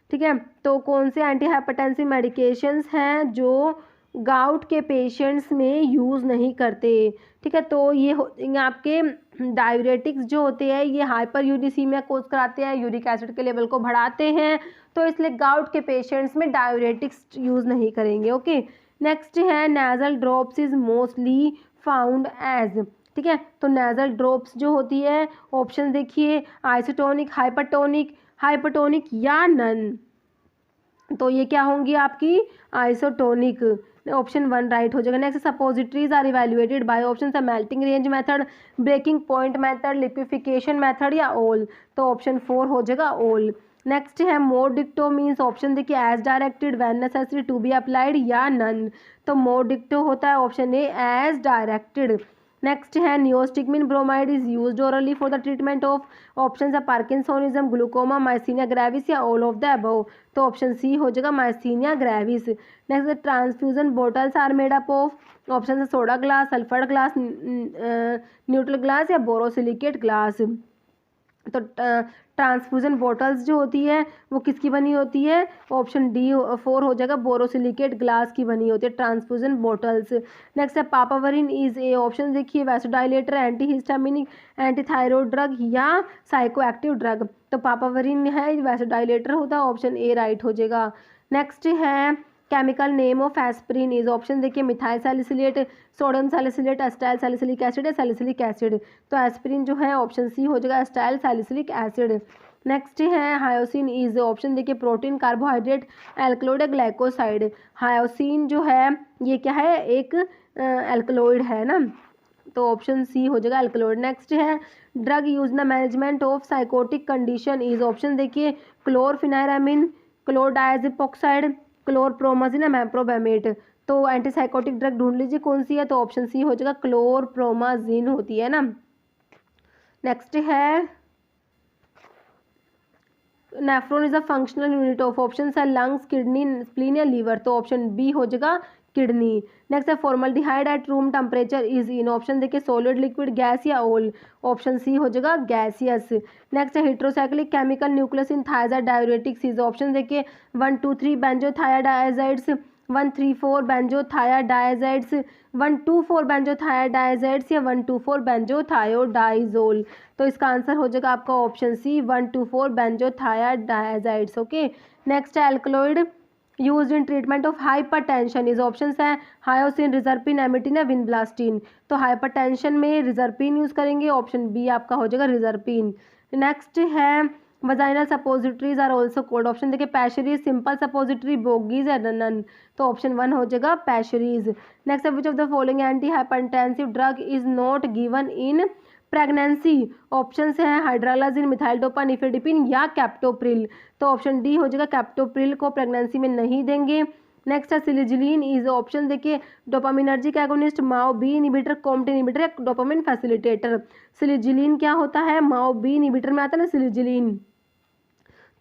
ठीक है। तो कौन से एंटी हाइपरटेंसिव मेडिकेशंस हैं जो गाउट के पेशेंट्स में यूज़ नहीं करते, ठीक है। तो ये आपके डायूरेटिक्स जो होते हैं ये हाइपर यूरिसीमिया कोज कराते हैं, यूरिक एसिड के लेवल को बढ़ाते हैं, तो इसलिए गाउट के पेशेंट्स में डायूरेटिक्स यूज़ नहीं करेंगे, ओके। नेक्स्ट है nasal drops is mostly found as, ठीक है। तो नेजल ड्रॉप्स जो होती है ऑप्शन देखिए आइसोटोनिक, हाइपरटोनिक या नन। तो ये क्या होंगी आपकी आइसोटोनिक, ऑप्शन 1 राइट हो जाएगा। Next suppositories are evaluated by, option है melting range method, breaking point method, liquefaction method या ऑल। तो ऑप्शन 4 हो जाएगा ऑल। नेक्स्ट है मोर डिक्टो मीन्स, ऑप्शन देखिए as directed, when necessary, to be applied या नन। तो मोर डिक्टो होता है option A as directed. Next है neostigmine bromide is used orally for the treatment of, option है पार्किंसोनिज्म, ग्लूकोमा, माइसीनिया ग्रेविस या ऑल ऑफ द अबव। तो ऑप्शन सी हो जाएगा myasthenia gravis. Next transfusion bottles are made up of, option है soda glass, sulphur glass, neutral glass या बोरोसिलिकेट ग्लास। तो ट्रांसफ्यूजन बॉटल्स जो होती है वो किसकी बनी होती है, ऑप्शन डी 4 हो जाएगा, बोरोसिलिकेट ग्लास की बनी होती है ट्रांसफ्यूजन बॉटल्स। नेक्स्ट है पापावरिन इज ए, ऑप्शन देखिए वैसोडाइलेटर, एंटीहिस्टामिनिक, एंटीथायरॉइड ड्रग या साइकोएक्टिव ड्रग। तो पापावरिन है वैसोडाइलेटर होता है, ऑप्शन ए राइट हो जाएगा। नेक्स्ट है chemical name of aspirin is, option देखिए methyl salicylate, sodium salicylate, acetyl salicylic acid या सैलिसिलिक एसिड। तो एस्प्रिन जो है ऑप्शन सी हो जाएगा एस्टाइल सैलिसिलिक एसिड। नेक्स्ट है हायोसिन इज, ऑप्शन देखिए प्रोटीन, कार्बोहाइड्रेट, एल्कलॉइड या ग्लाइकोसाइड। हायोसिन जो है ये क्या है, एक एल्कलॉइड है ना, तो ऑप्शन सी हो जाएगा एल्कलॉइड। नेक्स्ट है drug use the management of psychotic condition is, option देखिए क्लोरफिनाइरामिन, क्लोरडायजिपोक्साइड, क्लोरप्रोमाजिन या मैप्रोबेमेट। तो एंटीसाइकोटिक ड्रग ढूंढ लीजिए कौन सी है, तो ऑप्शन सी हो जाएगा क्लोरप्रोमाजिन होती है ना। नेक्स्ट है nephron is a functional unit of, option है लंग्स, किडनी, स्प्लीन या लीवर। तो ऑप्शन बी हो जाएगा किडनी। नेक्स्ट है formaldehyde at room temperature is in, option देखिए सॉलिड, लिक्विड, गैस या ऑयल। ऑप्शन सी हो जाएगा गैसियस। नेक्स्ट है heterocyclic chemical nucleus in thiazide diuretics is, option देखिए 1 2 3 बेंजोथायाडाइजाइड्स, 134 बेंजोथायाडाइजाइड्स, 124 बेंजोथायाडाइजाइड्स या 124 बेंजोथायोडाइजोल। तो इसका आंसर हो जाएगा आपका option C 124 benzothiadiazides. Okay, next है alkaloid use in treatment of hypertension is options है हायोसिन, रिजर्पिन, एमिटिन या विनब्लास्टिन। तो हाइपरटेंशन में रिजर्पिन यूज़ करेंगे, ऑप्शन बी आपका हो जाएगा रिजर्पिन। नेक्स्ट है vaginal suppositories are also called, option देखिए पैशरीज, सिंपल सपोजिटरी, बोगीज या नन। तो ऑप्शन 1 हो जाएगा पैशरीज। नेक्स्ट है which of the following anti hypertensive drug is not given in pregnancy, option है हाइड्रालाजिन, मिथाइल निफेडिपिन या कैप्टोप्रिल। तो ऑप्शन डी हो जाएगा कैप्टोप्रिल को प्रेगनेंसी में नहीं देंगे। नेक्स्ट है सिलिजिलिन इज ऑप्शन देखिए डोपामिनर्जिक एगोनिस्ट, माओ बी इनिबिटर, कॉम्ट इनिबिटर या डोपामिन फैसिलिटेटर। सिलिजिलिन क्या होता है, माओ बी इनिबिटर में आता है ना सिलिजिलिन,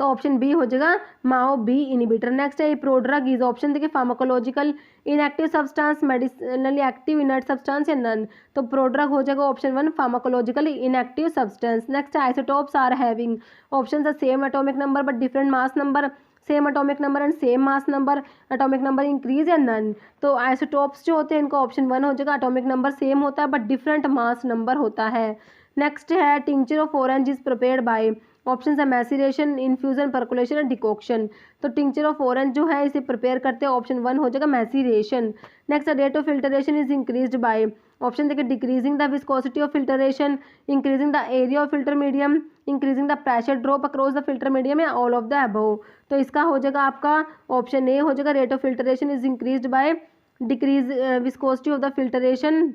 तो ऑप्शन बी हो जाएगा माओ बी इनिबिटर। नेक्स्ट है प्रोड्रग इज ऑप्शन देखिए pharmacological inactive substance, medicinally active inert substance या नन। तो प्रोड्रग हो जाएगा option 1 pharmacologically inactive substance. Next isotopes are having, option है same atomic number but different mass number, same atomic number and same mass number, atomic number increase या नन। तो आइसोटोप्स जो होते हैं इनका ऑप्शन 1 हो जाएगा एटॉमिक नंबर सेम होता है बट डिफरेंट मास नंबर होता है। नेक्स्ट है tincture of orange is prepared by, option है मैसीरेशन, इन्फ्यूजन, परकुलेशन और डिकॉक्शन। तो टिंचर ऑफ ऑरेंज जो है इसे प्रिपेयर करते हैं, ऑप्शन 1 हो जाएगा maceration. Next rate of filtration is increased by, option देखिए decreasing the viscosity of filtration, increasing the area of filter medium, increasing the pressure drop across the filter medium या ऑल ऑफ द अबव। तो इसका हो जाएगा आपका ऑप्शन ए हो जाएगा rate of filtration is increased by decrease viscosity of the filtration.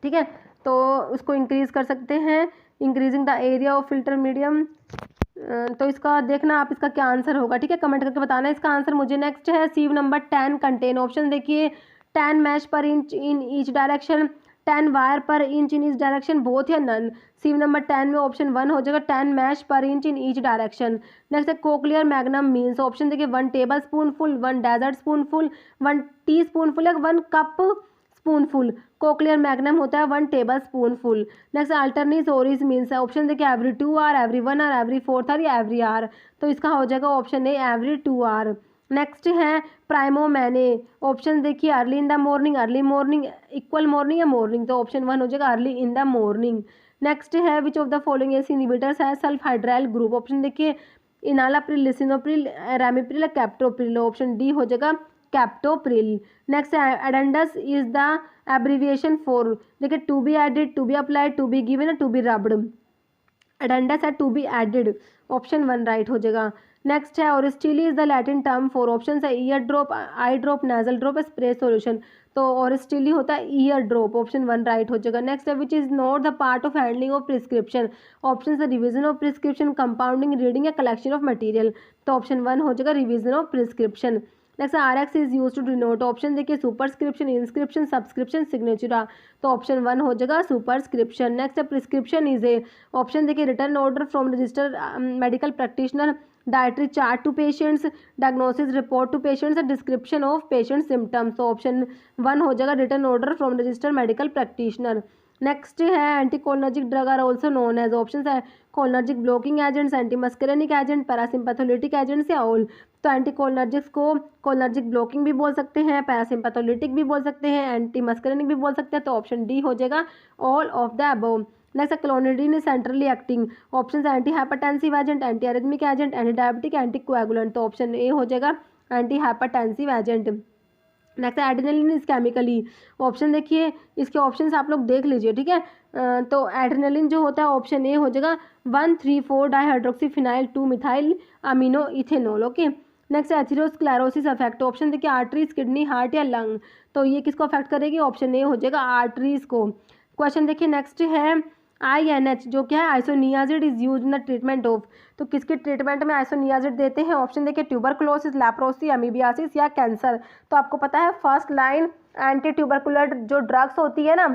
ठीक है, तो उसको इंक्रीज कर सकते हैं, increasing the area of filter medium. तो इसका देखना आप इसका क्या आंसर होगा, ठीक है, कमेंट करके बताना इसका आंसर मुझे। नेक्स्ट है सीव नंबर 10 कंटेन, ऑप्शन देखिए 10 mesh per inch in each direction, 10 wire per inch in each direction, both या नन। सीव नंबर 10 में ऑप्शन 1 हो जाएगा 10 mesh per inch in each direction. Next है कोक्लियर मैग्नम मीन्स, ऑप्शन देखिए 1 table spoon full, 1 dessert spoon full, 1 tea spoon full या 1 cup spoon full. Cochlear magnum होता है 1 table spoon full. Next alternate ओरिज मीन्स है, ऑप्शन देखिए every 2 hour, every 1 hour, every 4th hour या एवरी आवर। तो इसका हो जाएगा option A every 2 hour. Next है प्राइमो मैने, ऑप्शन देखिए early in the morning, early morning, equal morning या मॉर्निंग। तो ऑप्शन 1 हो जाएगा early in the morning. Next है which of the following ACE inhibitors है सल्फ हाइड्राइल ग्रुप, ऑप्शन देखिए इनालाप्रिल, लिसिनोप्रिल, रैमिप्रिल या कैप्टोप्रिल। ऑप्शन डी हो जाएगा captopril. Next addendus is the abbreviation for, देखिए to be added, to be applied, to be given, to be rubbed. Addendus है to be added, option 1 right हो जाएगा। नेक्स्ट है auristillae is the Latin term for, option है ear drop, eye drop, nasal drop, spray solution. तो ओरिस्टिली होता है ईयर ड्रॉप, ऑप्शन 1 राइट हो जाएगा। नेक्स्ट है which is not the part of handling of prescription, option है revision of prescription, compounding, reading या कलेक्शन ऑफ मटेरियल। तो ऑप्शन 1 हो जाएगा revision of prescription. Next RX is use to denote, option देखिए सुपरस्क्रिप्शन, इंस्क्रिप्शन, सब्सक्रिप्शन, सिग्नेचर। तो ऑप्शन 1 हो जाएगा सुपरस्क्रिप्शन। नेक्स्ट है प्रिस्क्रिप्शन इज ए, ऑप्शन देखिए written order from register medical practitioner, dietary chart to patients, diagnosis report to patients, description of patient symptoms. तो ऑप्शन 1 हो जाएगा written order from register medical practitioner. Next है anticholinergic drug are also known as, option है cholinergic blocking agents, anti muscarinic agent, parasympatholytic agents या ऑल। तो एंटीकोलिनर्जिक्स को कोलिनर्जिक ब्लॉकिंग भी बोल सकते हैं, पैरासिम्पैथोलिटिक भी बोल सकते हैं, एंटी मस्करेनिक भी बोल सकते हैं। तो ऑप्शन डी हो जाएगा all of the above. Next clonidine is centrally acting, option है anti hypertensive agent, anti arrhythmic agent, anti diabetic, anti coagulant. तो ऑप्शन ए हो जाएगा anti hypertensive agent. Next adrenaline is chemically, option देखिए इसके ऑप्शंस आप लोग देख लीजिए, ठीक है। तो एड्रेनलिन जो होता है ऑप्शन ए हो जाएगा 1,3,4 डाईहाइड्रोक्सीफिनाइल 2 methyl amino ethanol. Okay, next atherosclerosis affect, option देखिए आर्टरीज, किडनी, हार्ट या लंग। तो ये किसको अफेक्ट करेगी, ऑप्शन ए हो जाएगा आर्टरीज को। क्वेश्चन देखिए नेक्स्ट है INH जो क्या है isoniazid is use in the treatment of, तो किसके ट्रीटमेंट में आइसोनियाजिड देते हैं, ऑप्शन देखिए ट्यूबरकुलोसिस, लैप्रोसी, अमीबियासिस या कैंसर। तो आपको पता है फर्स्ट लाइन एंटी ट्यूबरकुलर जो ड्रग्स होती है ना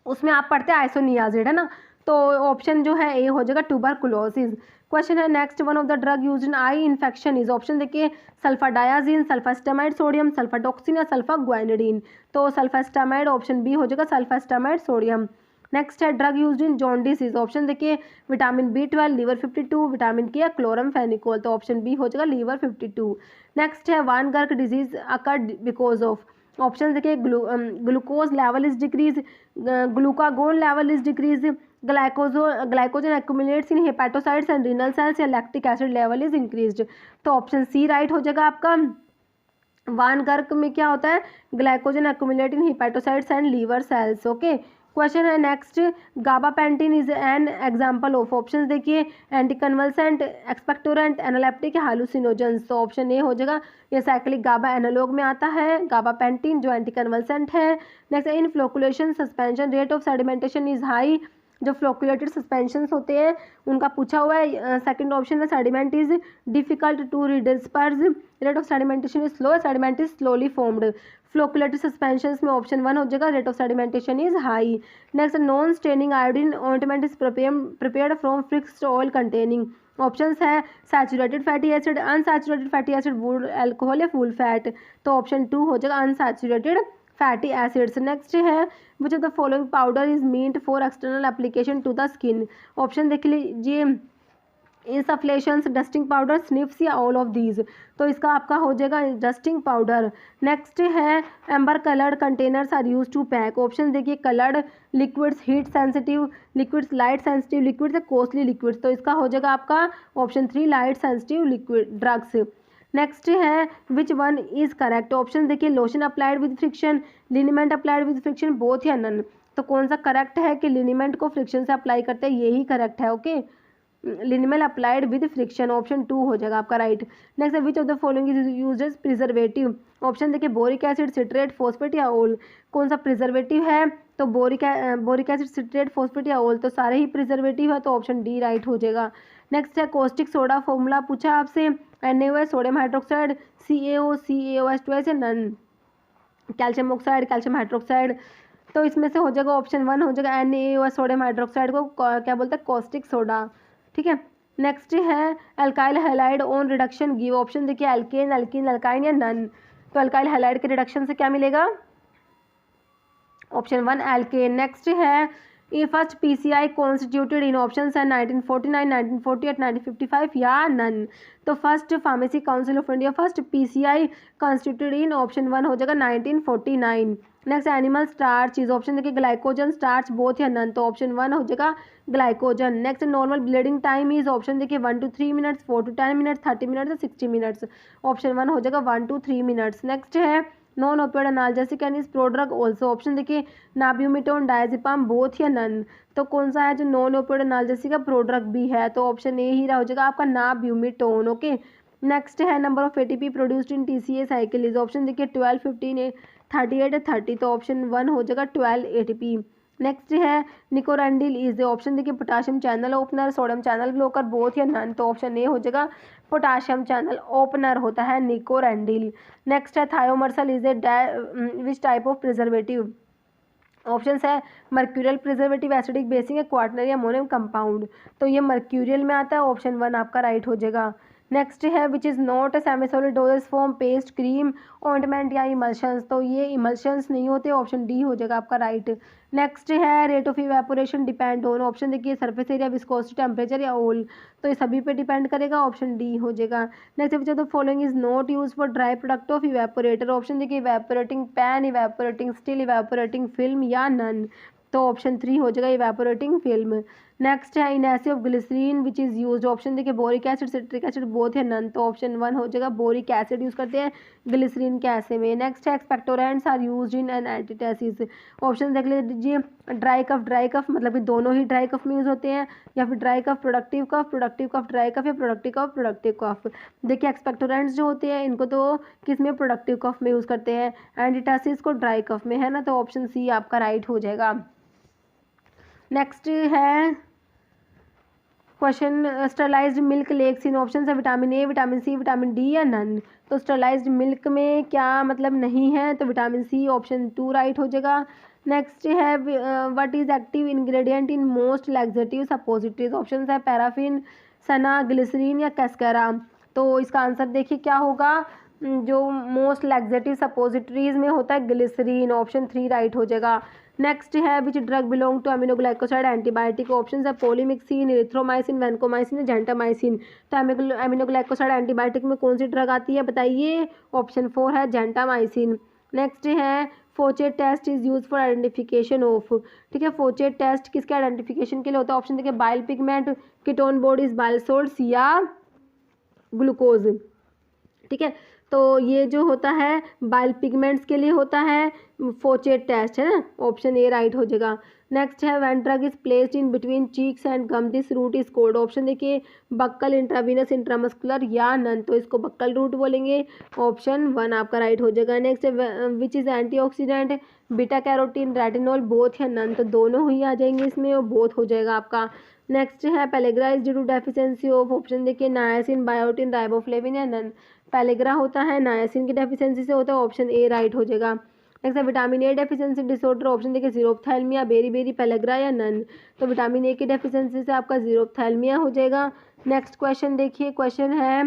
उसमें आप पढ़ते हैं आइसोनियाजिड, है ना। तो ऑप्शन जो है ए हो जाएगा ट्यूबरकुलोसिस। क्वेश्चन है next one of the drug use in eye infection is, option देखिए सल्फाडायाजिन, सल्फास्टामाइड सोडियम, सल्फाटॉक्सिन या सल्फाग्वानिडीन। तो सल्फास्टामाइड ऑप्शन बी हो जाएगा सल्फास्टामाइड सोडियम। नेक्स्ट है drug used in jaundice is, option देखिए विटामिन B12, लीवर 52, विटामिन के या क्लोरमफेनिकोल, तो ऑप्शन बी हो जाएगा लीवर 52। नेक्स्ट है von Gierke disease occurred because of, option देखिए glucose level is decrease, glucagon level is decrease, glycogen accumulates in hepatocytes and renal cells, या lactic acid level is increased, तो ऑप्शन सी राइट हो जाएगा आपका। वान गर्क में क्या होता है, glycogen accumulate in hepatocytes and liver cells. Okay, question है next, gabapentin is an example of, options देखिए anti convulsant, expectorant, analeptic, hallucinogens, तो ऑप्शन ए हो जाएगा, ये साइक्लिक गाबा एनालॉग में आता है गाबापेंटिन जो एंटी कन्वल्सेंट है। Next in flocculation suspension rate of sedimentation is high, जो फ्लोकुलेटेड सस्पेंशंस होते हैं उनका पूछा हुआ है। सेकंड ऑप्शन है sediment is difficult to disperse, rate of sedimentation is slow, sediment is slowly formed. Flocculated suspensions में ऑप्शन 1 हो जाएगा, rate of sedimentation is high. Next non staining iodine ointment is prepared from fixed oil containing, options है saturated fatty acid, unsaturated fatty acid, wood alcohol या फुल फैट, तो ऑप्शन 2 हो जाएगा अनसैचुरेटेड फैटी एसिड्स। नेक्स्ट है which of the following powder is meant for external application to the skin, option देख लीजिए इंसफ्लेशंस, डस्टिंग पाउडर, स्निफ्स या ऑल ऑफ दीज, तो इसका आपका हो जाएगा डस्टिंग पाउडर। नेक्स्ट है amber coloured containers are use to pack, option देखिए coloured liquids, heat sensitive liquids, light sensitive liquids या कॉस्टली लिक्विड्स, तो इसका हो जाएगा आपका option 3 light sensitive liquid drugs. Next है which one is correct, option देखिए lotion applied with friction, liniment applied with friction, both या नन, तो कौन सा करेक्ट है कि लिनीमेंट को फ्रिक्शन से अप्लाई करते हैं, यही करेक्ट है। Okay, liniment applied with friction, option 2 हो जाएगा आपका राइट। नेक्स्ट है which of the following is used as preservative, option देखिए बोरिक एसिड, सिट्रेट, फॉस्फेट या ओल, कौन सा प्रिजर्वेटिव है, तो बोरिक एसिड, सिट्रेट, फॉस्फेट या ओल, तो सारे ही प्रिजर्वेटिव है, तो ऑप्शन डी राइट हो जाएगा। नेक्स्ट है कॉस्टिक सोडा फॉर्मूला पूछा आपसे, NaOH, sodium hydroxide, CaO, CaOH2 या none, calcium oxide, calcium hydroxide, तो इसमें से हो जाएगा ऑप्शन 1 हो जाएगा NaOH, सोडियम हाइड्रोक्साइड को क्या बोलते हैं कॉस्टिक सोडा, ठीक है। नेक्स्ट है alkyl halide on reduction give, option देखिए एल्केन, एल्कीन, अल्काइन या नन, तो अल्काइल हैलाइड के रिडक्शन से क्या मिलेगा, ऑप्शन 1 एल्केन। नेक्स्ट है ये फर्स्ट PCI कॉन्स्टिट्यूटेड इन, ऑप्शन है 1949, 1948, 1955 या नन, तो first pharmacy council of India first PCI constituted in, option 1 हो जाएगा 1949। Next animal starch is, option देखिए ग्लाइकोजन, स्टार्च, बोथ या नन, तो ऑप्शन 1 हो जाएगा glycogen. Next normal bleeding time is, option देखिए 1 to 3 minutes, 4 to 10 minutes, 30 minutes या 60 मिनट्स, ऑप्शन 1 हो जाएगा 1 to 3 मिनट्स। नेक्स्ट है non opioid analgesic and is prodrug also, option देखिए नाब्यूमिटोन, डायजेपाम, बोथ या नन, तो कौन सा है जो नॉन ओपियोइड एनाल्जेसिक का प्रोड्रग भी है, तो ऑप्शन ए ही हो जाएगा आपका नाब्यूमिटोन। ओके, नेक्स्ट है number of ATP produced in TCA cycle is, option देखिए 12, 15, 38 या 30, तो ऑप्शन 1 हो जाएगा 12 ATP। नेक्स्ट है निकोरेंडिल इज, ऑप्शन देखिए potassium channel opener, sodium channel blocker, both या नन, तो ऑप्शन ए हो जाएगा पोटाशियम चैनल ओपनर होता है निकोरेंडिल। नेक्स्ट है thiomersal is a which type of preservative, option है मर्क्यूरियल प्रिजर्वेटिव, एसिडिक, बेसिक या क्वार्टनरी अमोनियम कंपाउंड, तो ये मर्क्यूरियल में आता है, ऑप्शन 1 आपका राइट हो जाएगा। नेक्स्ट है which is not a semi solid doses form, paste, cream, ointment या इमल्शंस, तो ये इमल्शंस नहीं होते, ऑप्शन डी हो जाएगा आपका राइट। नेक्स्ट है rate of evaporation depend on, option देखिए सरफेस एरिया, विस्कोसिटी, टेम्परेचर या ऑल, तो ये सभी पे डिपेंड करेगा, ऑप्शन डी हो जाएगा। Next which of the following is not use for dry product of evaporator, option देखिए evaporating pan, evaporating still, evaporating film या नन, तो ऑप्शन 3 हो जाएगा इवेपोरेटिंग फिल्म। नेक्स्ट है in acid of glycerine which is use, option देखिए boric acid, citric acid, both है नन, तो ऑप्शन 1 हो जाएगा बोरिक एसिड यूज़ करते हैं ग्लिसरीन के ऐसे में। नेक्स्ट है expectorants are used in an antithesis, option देख लीजिए ड्राई कफ मतलब कि दोनों ही ड्राई कफ में यूज़ होते हैं, या फिर dry cough productive cough dry cough, या प्रोडक्टिव कफ। देखिए एक्सपेक्टोरेंट्स जो होते हैं इनको तो किस में प्रोडक्टिव कफ में यूज़ करते हैं, एंटीटेसिस को ड्राई कफ में, है ना, तो ऑप्शन सी आपका राइट हो जाएगा। नेक्स्ट है question sterilised milk lacks in, option है vitamin A, vitamin C, vitamin D या नन, तो स्टरलाइज्ड मिल्क में क्या मतलब नहीं है, तो विटामिन सी, ऑप्शन 2 राइट हो जाएगा। नेक्स्ट है what is active ingredient in most laxative suppositories, option है पैराफिन, सना, ग्लिसरीन या कैस्करा, तो इसका आंसर देखिए क्या होगा, जो मोस्ट लैक्सेटिव सपोजिटरीज में होता है ग्लिसरीन, ऑप्शन 3 राइट हो जाएगा। नेक्स्ट है which drug belong to aminoglycoside antibiotic. Option है पोलीमिक्सिन, इरिथ्रोमाइसिन, वैनकोमाइसिन, जेंटामाइसिन। तो अमीनोग्लाइकोसाइड एंटीबायोटिक में कौन सी ड्रग आती है बताइए? ऑप्शन 4 है जेंटामाइसिन। नेक्स्ट है Fouchet test is use for identification of. ठीक है, फोचेट टेस्ट किसके आइडेंटिफिकेशन के लिए होता है? ऑप्शन देखिए bile pigment, ketone bodies, bile salts या ग्लूकोज। ठीक है, तो ये जो होता है बाइल पिगमेंट्स के लिए होता है फोचेट टेस्ट, है ना, ऑप्शन ए राइट हो जाएगा। नेक्स्ट है when drug is placed in between cheeks and gum this route is called. Option देखिए बक्कल, इंट्रावीनस, इंट्रामस्कुलर या नन, तो इसको बक्कल रूट बोलेंगे, ऑप्शन 1 आपका राइट हो जाएगा। नेक्स्ट है which is antioxidant, beta carotene, retinol, both या नन, तो दोनों ही आ जाएंगे इसमें और बोथ हो जाएगा आपका। नेक्स्ट है pellagra is due to deficiency of. Option देखिए नायासिन, बायोटिन, राइबोफ्लेविन या नन। पेलेग्रा होता है नायासिन की डेफिशिएंसी से होता है, ऑप्शन ए राइट हो जाएगा। नेक्स्ट है विटामिन ए डेफिशिएंसी डिसऑर्डर। ऑप्शन देखिए जीरोप्थैल्मिया, बेरी पेलेग्रा या नन, तो विटामिन ए की डेफिशिएंसी से आपका जीरोप्थैल्मिया हो जाएगा। नेक्स्ट क्वेश्चन देखिए, क्वेश्चन है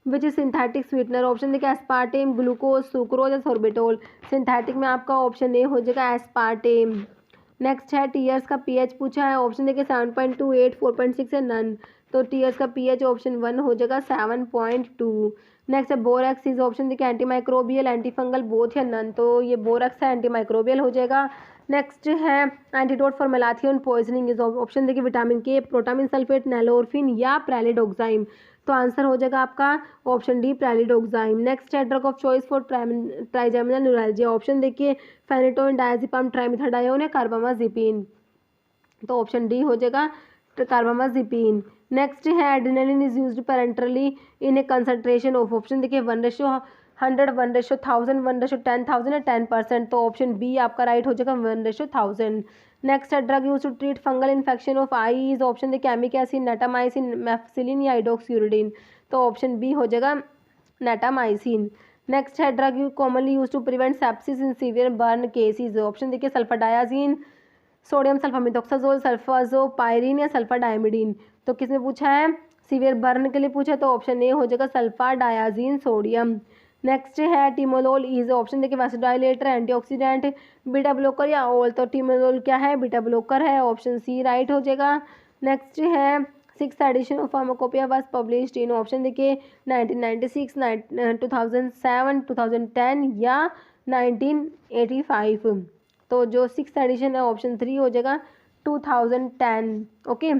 which is synthetic sweetener. Option देखिए एस्पार्टेम, ग्लूकोज, सुक्रोज या सोर्बिटोल। सिंथेटिक में आपका ऑप्शन ए हो जाएगा एस्पार्टेम। नेक्स्ट है टीयर्स का पीएच पूछा है। ऑप्शन देखिए 7.28, 4.6 है नन, तो टीयर्स का पीएच ऑप्शन 1 हो जाएगा 7.2। नेक्स्ट है बोरेक्स इज। ऑप्शन देखिए anti microbial, anti fungal, both या नन, तो ये बोरेक्स है एंटी माइक्रोबियल हो जाएगा। नेक्स्ट है antidote for malathion poisoning is. Option देखिए विटामिन के, प्रोटामिन सल्फेट, नैलोरफिन या प्रेलिडोक्साइम, तो आंसर हो जाएगा आपका ऑप्शन डी प्रेलिडोक्साइम। नेक्स्ट है drug of choice for trigeminal neuralgia. Option देखिए फेनेटोन, डायजेपम, ट्राइमेथाडायोन या कार्बामाजिपिन, तो ऑप्शन डी हो जाएगा कार्बामाजिपिन। नेक्स्ट है adrenaline is used parenterally in a concentration of. Option देखिए 1:100, 1:1000, 1:10,000 या 10%, तो ऑप्शन बी आपका राइट हो जाएगा 1:1000। नेक्स्ट है drug use to treat fungal infection of eyes. Option देखिए एमिक एसिड, नेटामाइसिन, मेफसिलिन या आइडोक्सियूरिडिन, तो ऑप्शन बी हो जाएगा नेटामाइसिन। नेक्स्ट है drug you commonly use to prevent sepsis in severe burn cases. Option देखिए सल्फाडायाजिन, सोडियम सल्फामेथोक्साजोल, सल्फाजोपायरिन या सल्फाडाइमिडीन, तो किसने पूछा है? सीवियर बर्न के लिए पूछा, तो ऑप्शन ए हो जाएगा सल्फाडायाजिन सोडियम। नेक्स्ट है टिमोलोल इज। ऑप्शन देखिए वासोडाइलेटर, एंटीऑक्सीडेंट, बीटा ब्लॉकर या ऑल, तो टिमोलोल क्या है? बीटा ब्लॉकर है, ऑप्शन सी राइट हो जाएगा। नेक्स्ट है 6th edition of pharmacopoeia was published in. Option देखिए 1996, 2007, 2010 या 1985, तो जो 6th एडिशन है ऑप्शन 3 हो जाएगा 2010। Okay,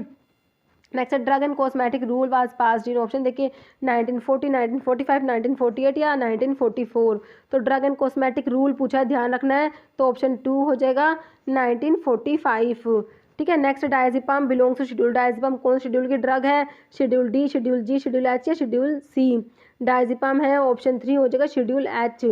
next drug and cosmetic rule was passed in. Option देखिए 1940, 1945, 1948 या 1944, तो ड्रग एंड कॉस्मेटिक रूल पूछा है, ध्यान रखना है, तो ऑप्शन 2 हो जाएगा 1945। ठीक है, नेक्स्ट डायजेपम बिलोंग्स टू शेड्यूल। डायजेपम कौन शेड्यूल की ड्रग है? शेड्यूल डी, शेड्यूल जी, शेड्यूल एच या शेड्यूल सी। डायजेपम है ऑप्शन 3 हो जाएगा शेड्यूल एच।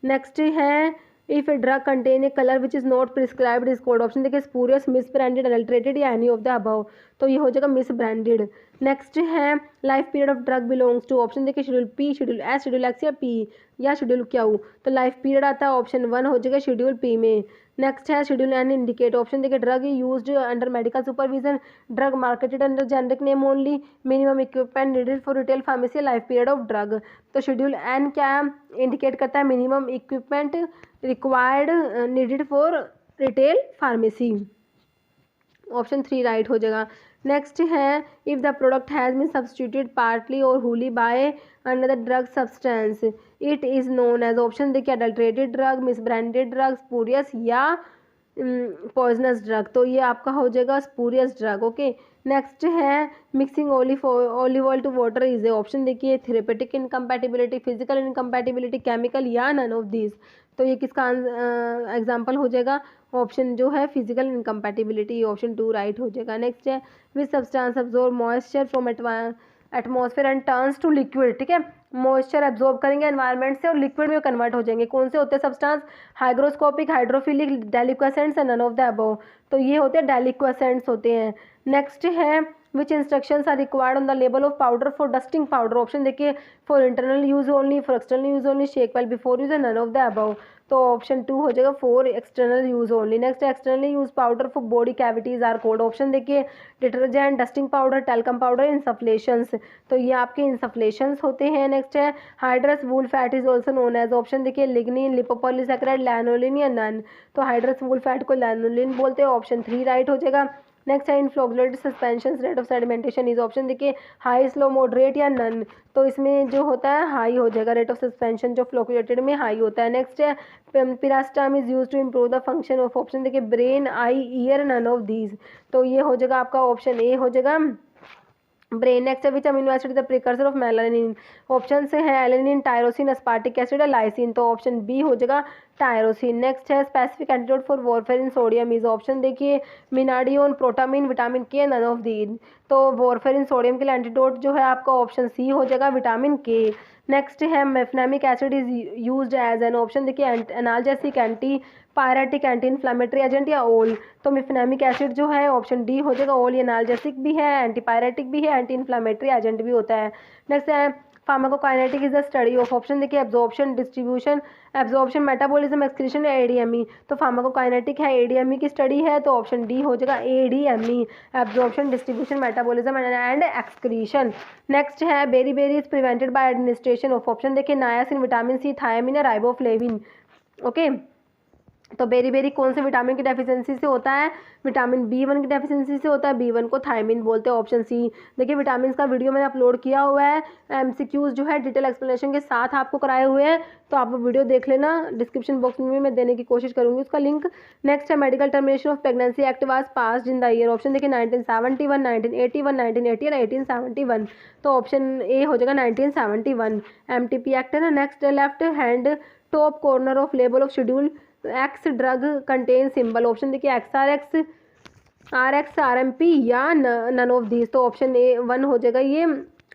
नेक्स्ट है if a drug contain a colour which is not prescribed is called. Option देखिए स्पूरियस, मिस ब्रांडेड, अडल्ट्रेटेड या एनी ऑफ द अबव, तो ये हो जाएगा मिस ब्रांडेड। नेक्स्ट है life period of drug belongs to. Option देखिए schedule P, schedule S, schedule x या पी या शेड्यूल क्यू, तो लाइफ पीरियड आता है ऑप्शन 1 हो जाएगा शेड्यूल पी में। नेक्स्ट है शेड्यूल एन इंडिकेट। ऑप्शन देखिए drug used under medical supervision, drug marketed under generic name only, minimum equipment needed for retail pharmacy, life period of drug, तो शेड्यूल एन क्या इंडिकेट करता है? Minimum equipment required needed for retail pharmacy, option 3 right हो जाएगा। नेक्स्ट है if the product has been substituted partly और wholly by another drug substance it is known as. Option देखिए adulterated drug, misbranded drug, spurious या पॉइजनस ड्रग, तो ये आपका हो जाएगा स्पूरियस ड्रग। ओके, नेक्स्ट है mixing olive oil to water is a. Option देखिए therapeutic incompatibility, physical incompatibility, chemical या नन ऑफ दिस, तो ये किसका एग्जाम्पल हो जाएगा? ऑप्शन जो है फिजिकल इनकम्पैटिबिलिटी, ऑप्शन 2 राइट हो जाएगा। नेक्स्ट है which substance absorb moisture from atmosphere and turns to liquid. ठीक है, मॉइस्चर एब्जॉर्ब करेंगे एनवायरनमेंट से और लिक्विड में कन्वर्ट हो जाएंगे। कौन से होते हैं substance? Hygroscopic, hydrophilic, deliquescents and none of the above, तो ये होते हैं डेलिक्वेसेंट्स होते हैं। नेक्स्ट है which instructions are required on the label of powder for dusting powder. Option देखिए for internal use only, for external use only, shake well before use, none of the above. तो ऑप्शन 2 हो जाएगा for external use only. Next externally use powder for body cavities are cold. Option देखिए detergent, dusting powder, talcum powder, insufflations. तो ये आपके इंसफ्लेशंस होते हैं। नेक्स्ट है hydrous wool fat is also known as. Option देखिए लिग्निन, लिपोपॉलीसैकेराइड, लैनोलिन या नन। तो हाइड्रस वूल फैट को लैनोलिन बोलते हैं। ऑप्शन 3 राइट हो जाएगा। नेक्स्ट है in flocculated suspension rate of sedimentation is. Option देखिए हाई, स्लो, मॉडरेट या नन। तो इसमें जो होता है हाई हो जाएगा, रेट ऑफ सस्पेंशन जो फ्लोगुलेटेड में हाई होता है। नेक्स्ट है piracetam is use to improve the function of. Option देखिए brain, eye, ear, none of these. तो ये हो जाएगा आपका ऑप्शन ए हो जाएगा ब्रेन। नेक्स्ट है which amino acid is the precursor of melanin. Option से है एलेनिन, टायरोसिन, अस्पार्टिक एसिड या लाइसिन। तो ऑप्शन बी हो जाएगा टायरोसिन। नेक्स्ट है specific antidote for warfarin sodium is. Option देखिए मिनाडियोन, प्रोटामिन, विटामिन के, नन ऑफ दीज। तो वॉरफेरिन सोडियम के लिए एंटीडोट जो है आपका ऑप्शन सी हो जाएगा विटामिन के। नेक्स्ट है mefenamic acid is used as an. Option देखिए analgesic, antipyretic, anti inflammatory agent या ओल। तो मिफनेमिक एसिड जो है ऑप्शन डी हो जाएगा ओल। ये एनाल्जेसिक भी है, एंटी पायरेटिक भी है, एंटी इन्फ्लामेटरी एजेंट भी होता है। नेक्स्ट है pharmacokinetic is the study of. Option देखिए absorption, distribution, absorption, metabolism, excretion या एडीएमई। तो फार्माकोकाइनेटिक है, एडीएमई की स्टडी है। तो ऑप्शन डी हो जाएगा ADME, absorption, distribution, metabolism and excretion. Next है beriberi is prevented by administration of. Option देखिए नायासिन, विटामिन सी, थायामिन या राइबोफ्लेविन। ओके तो बेरी बेरी कौन से विटामिन की डेफिशिएंसी से होता है? विटामिन B1 की डेफिशिएंसी से होता है। B1 को थायमिन बोलते हैं। Option C. देखिए विटामिन का वीडियो मैंने अपलोड किया हुआ है, एमसीक्यूज जो है डिटेल एक्सप्लेनेशन के साथ आपको कराए हुए हैं, तो आप वीडियो देख लेना। डिस्क्रिप्शन बॉक्स में मैं देने की कोशिश करूंगी उसका लिंक। नेक्स्ट है medical termination of pregnancy act was passed in the year. Option देखिए 1971, 1981, 1980 और 1871। तो ऑप्शन ए हो जाएगा 1971। MTP एक्ट है ना। Next left hand top corner of label of schedule x drug contain symbol. Option देखिए XRX, RX, RMP या नन ऑफ दीज। तो ऑप्शन ए 1 हो जाएगा ये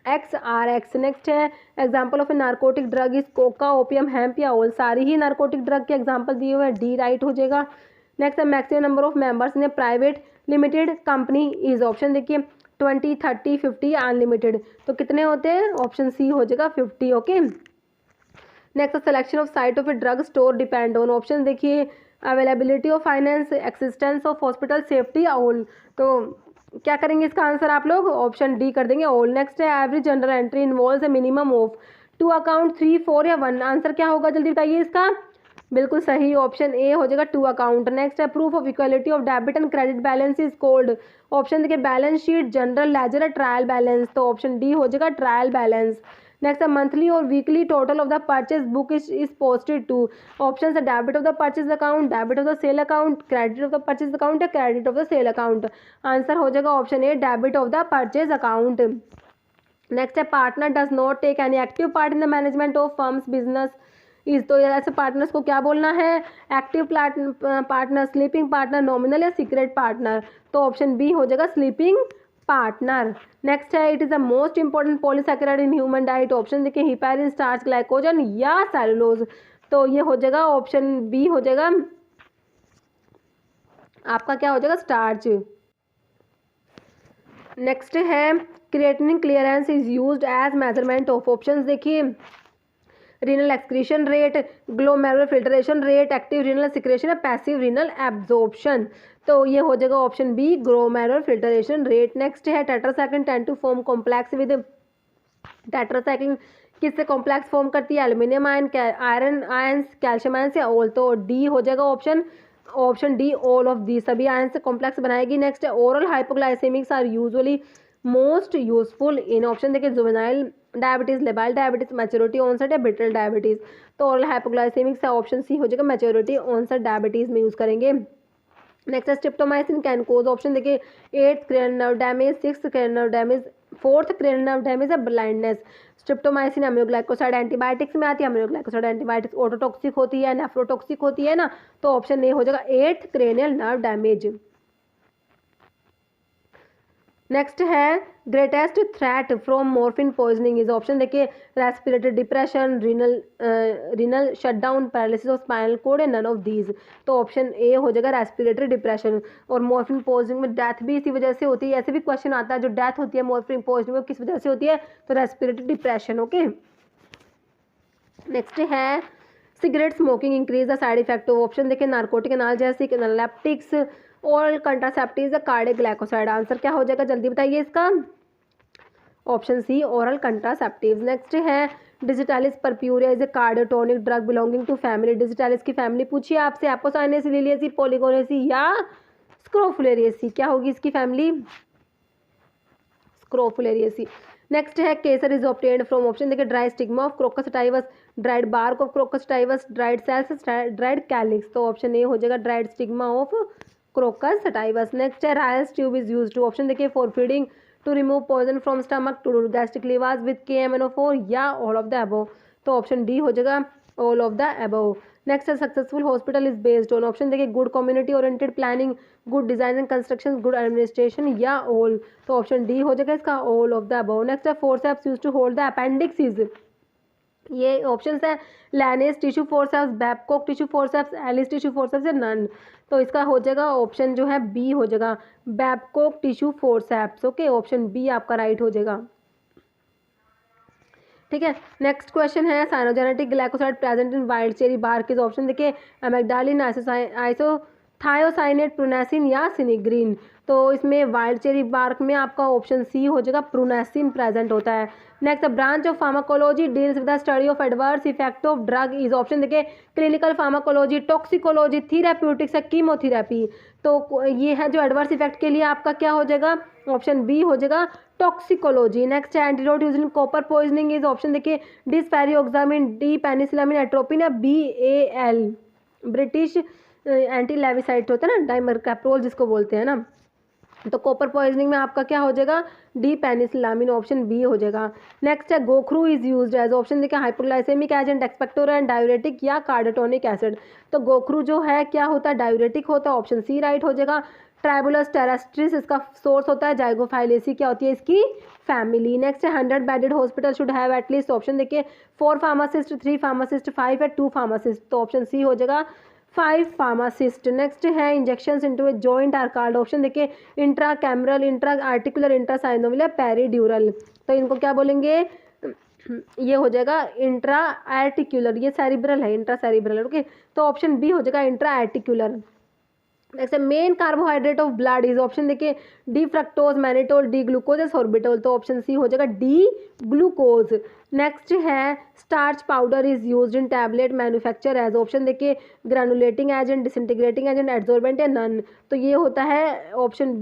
XRX। नेक्स्ट है example of A narcotic drug is Coca, opium, hemp या ओल। सारी ही नार्कोटिक ड्रग के एग्जाम्पल दिए हुए हैं, डी राइट हो जाएगा। नेक्स्ट है maximum number of members in A private limited company is. Option देखिए 20, 30, 50 अनलिमिटेड। तो कितने होते हैं? ऑप्शन सी हो जाएगा 50। Okay next selection of site of a drug store depend on. Option देखिए availability of finance, existence of hospital, safety या ऑल। तो क्या करेंगे इसका आंसर आप लोग? ऑप्शन डी कर देंगे ऑल। नेक्स्ट है every general entry involves A minimum of 2 account, 3, 4 या 1। आंसर क्या होगा जल्दी बताइए इसका? बिल्कुल सही, ऑप्शन ए हो जाएगा 2 अकाउंट। नेक्स्ट है proof of equality of debit and credit balance is called. Option देखिए बैलेंस शीट, जनरल लेजर या ट्रायल बैलेंस। तो ऑप्शन डी हो जाएगा ट्रायल बैलेंस। नेक्स्ट है मंथली और weekly total of the purchase book is posted to. Option है debit of the purchase account, debit of the sale account, credit of the purchase account या credit of the sale account. Answer हो जाएगा option A debit of the purchase account. Next है partner does not take any active part in the management of firms business is. तो ऐसे पार्टनर्स को क्या बोलना है? Active partner, sleeping partner, nominal या सीक्रेट पार्टनर। तो ऑप्शन बी हो जाएगा स्लीपिंग पार्टनर। नेक्स्ट है it is the most important polysaccharide in human diet. Option देखिए हिपैरिन, स्टार्च, ग्लाइकोजन या सेलुलोज। तो ये हो जाएगा ऑप्शन बी हो जाएगा आपका क्या हो जाएगा? स्टार्च। नेक्स्ट है creatinine clearance is used as measurement of. Options देखिए renal excretion rate, glomerular filtration rate, active renal secretion या पैसिव रीनल एब्जॉर्प्शन। तो ये हो जाएगा option B glomerular filtration rate. Next है tetracycline tend to form complex with. Tetracycline किससे कॉम्प्लेक्स फॉर्म करती है? Aluminium ion, iron ions, calcium ions या ऑल। तो डी हो जाएगा option D all of the, सभी आयन से कॉम्प्लेक्स बनाएगी। नेक्स्ट है oral hypoglycemics are usually most useful in. Option देखिए juvenile diabetes, labile diabetes, maturity onset या ब्रिटल डायबिटीज। तो ओरल हाइपोग्लाइसेमिक्स है, ऑप्शन सी हो जाएगा मैच्योरिटी ऑनसेट डायबिटीज में यूज करेंगे। नेक्स्ट है स्ट्रिप्टोमाइसिन कैन कोज। ऑप्शन देखिए 8th cranial nerve damage, 6th cranial nerve damage, 4th cranial nerve damage या ब्लाइंडनेस। स्ट्रिप्टोमाइसिन अम्योग्लाइकोसाइड एंटीबायोटिक्स में आती है। अम्योग्लाइकोसाइड एंटीबायोटिक्स ऑटोटॉक्सिक होती है, नेफ्रोटॉक्सिक होती है ना। तो ऑप्शन ए हो जाएगा 8th cranial nerve damage. Next है greatest threat from morphine poisoning is option देखिए respiratory depression, renal shutdown, paralysis of spinal cord and none of these. तो ऑप्शन ए हो जाएगा रेस्पिरेटरी डिप्रेशन। और मॉर्फिन पॉइजनिंग में डेथ भी इसी वजह से होती है। ऐसे भी क्वेश्चन आता है जो डेथ होती है मॉर्फिन पॉइजनिंग में किस वजह से होती है, तो रेस्पिरेटरी डिप्रेशन। ओके, नेक्स्ट है cigarette smoking increase the side effect of option देखिए narcotic, analgesic, analeptics, oral contraceptive, cardiac glycoside. Answer क्या हो जाएगा जल्दी बताइए इसका, option C oral contraceptive. Next है digitalis purpurea is a cardiotonic drug belonging to family. Digitalis की फैमिली पूछिए आपसे, एपोसाइनेसी, लिलियेसी, पॉलीगोनेसी या स्क्रोफुलेरियेसी। क्या होगी इसकी फैमिली, स्क्रोफुलेरियेसी। नेक्स्ट है केसर इज ऑब्टेन्ड फ्रॉम ऑप्शन देखिए dry stigma of Crocus sativus, dried bark of Crocus sativus, dried cells, dried calyx. तो ऑप्शन ए हो जाएगा dried stigma of Crocus sativus. Next है Ryle's tube is used to option देखिए for feeding, to remove poison from stomach, to gastric lavage with KMNO4 या ऑल ऑफ द अबव। तो ऑप्शन डी हो जाएगा all of the above. Next है successful hospital is based on option देखिए good community oriented planning, good design and construction, good administration या ऑल। तो ऑप्शन डी हो जाएगा इसका all of the above. Next है forceps used to hold the appendix. ये ऑप्शंस है Lane's tissue forceps, Babcock tissue forceps, Allis tissue forceps या नन। तो इसका हो जाएगा ऑप्शन जो है बी हो जाएगा Babcock tissue forceps. Okay, option B आपका राइट हो जाएगा। ठीक है, नेक्स्ट क्वेश्चन है cyanogenetic glycoside present in wild cherry bark is option देखिए एमेग्डालिन, आइसोथायोसाइनेट, प्रोनेसिन या सिनिग्रीन। तो इसमें वाइल्ड चेरी बार्क में आपका ऑप्शन सी हो जाएगा प्रोनेसिन प्रेजेंट होता है। Next branch of pharmacology deals with the study of adverse effect of drug is option देखिए क्लिनिकल फार्माकोलॉजी, टॉक्सिकोलॉजी, थेराप्यूटिक्स या कीमोथेरेपी। तो ये है जो एडवर्स इफेक्ट के लिए आपका क्या हो जाएगा, ऑप्शन बी हो जाएगा टॉक्सिकोलॉजी। नेक्स्ट है antidote used in copper poisoning is option देखिए डिस्पेरियोक्सामिन, डी पेनिसिलामिन, एट्रोपिन या BAL। ब्रिटिश एंटी लेविसाइट होता है ना, डाइमरकैप्रोल जिसको बोलते हैं ना। तो कॉपर पॉइजनिंग में आपका क्या हो जाएगा, डी पेनिसिलामिन, ऑप्शन बी हो जाएगा। नेक्स्ट है गोखरू इज यूज्ड एज ऑप्शन देखिए हाइपोग्लाइसेमिक एजेंट, एक्सपेक्टोरेंट, डायूरेटिक या कार्डियोटोनिक एसिड। तो गोखरू जो है क्या होता है, डायूरेटिक होता है, ऑप्शन सी राइट हो जाएगा। ट्राइबुलस टेरेस्ट्रिस इसका सोर्स होता है, जाइगोफाइलेसी क्या होती है इसकी फैमिली। नेक्स्ट है 100 bedded hospital should have at least option देखिए 4 फार्मासिस्ट, 3 फार्मासिस्ट, 5 या 2 फार्मासिस्ट। तो ऑप्शन सी हो जाएगा 5 फार्मासिस्ट। नेक्स्ट है injections into a joint are called option देखिए intra cameral, intra articular, intra synovial, peridural. तो इनको क्या बोलेंगे, ये हो जाएगा इंट्रा आर्टिकुलर, ये सेरिब्रल है, इंट्रा सेरिब्रल। ओके, तो ऑप्शन बी हो जाएगा इंट्रा आर्टिकुलर। नेक्स्ट है main carbohydrate of blood is option देखिए D fructose, mannitol, D glucose, sorbitol. तो ऑप्शन सी हो जाएगा डी ग्लूकोज। नेक्स्ट है starch powder is used in tablet manufacture as option देखिए granulating agent, disintegrating agent, adsorbent या नन। तो ये होता है ऑप्शन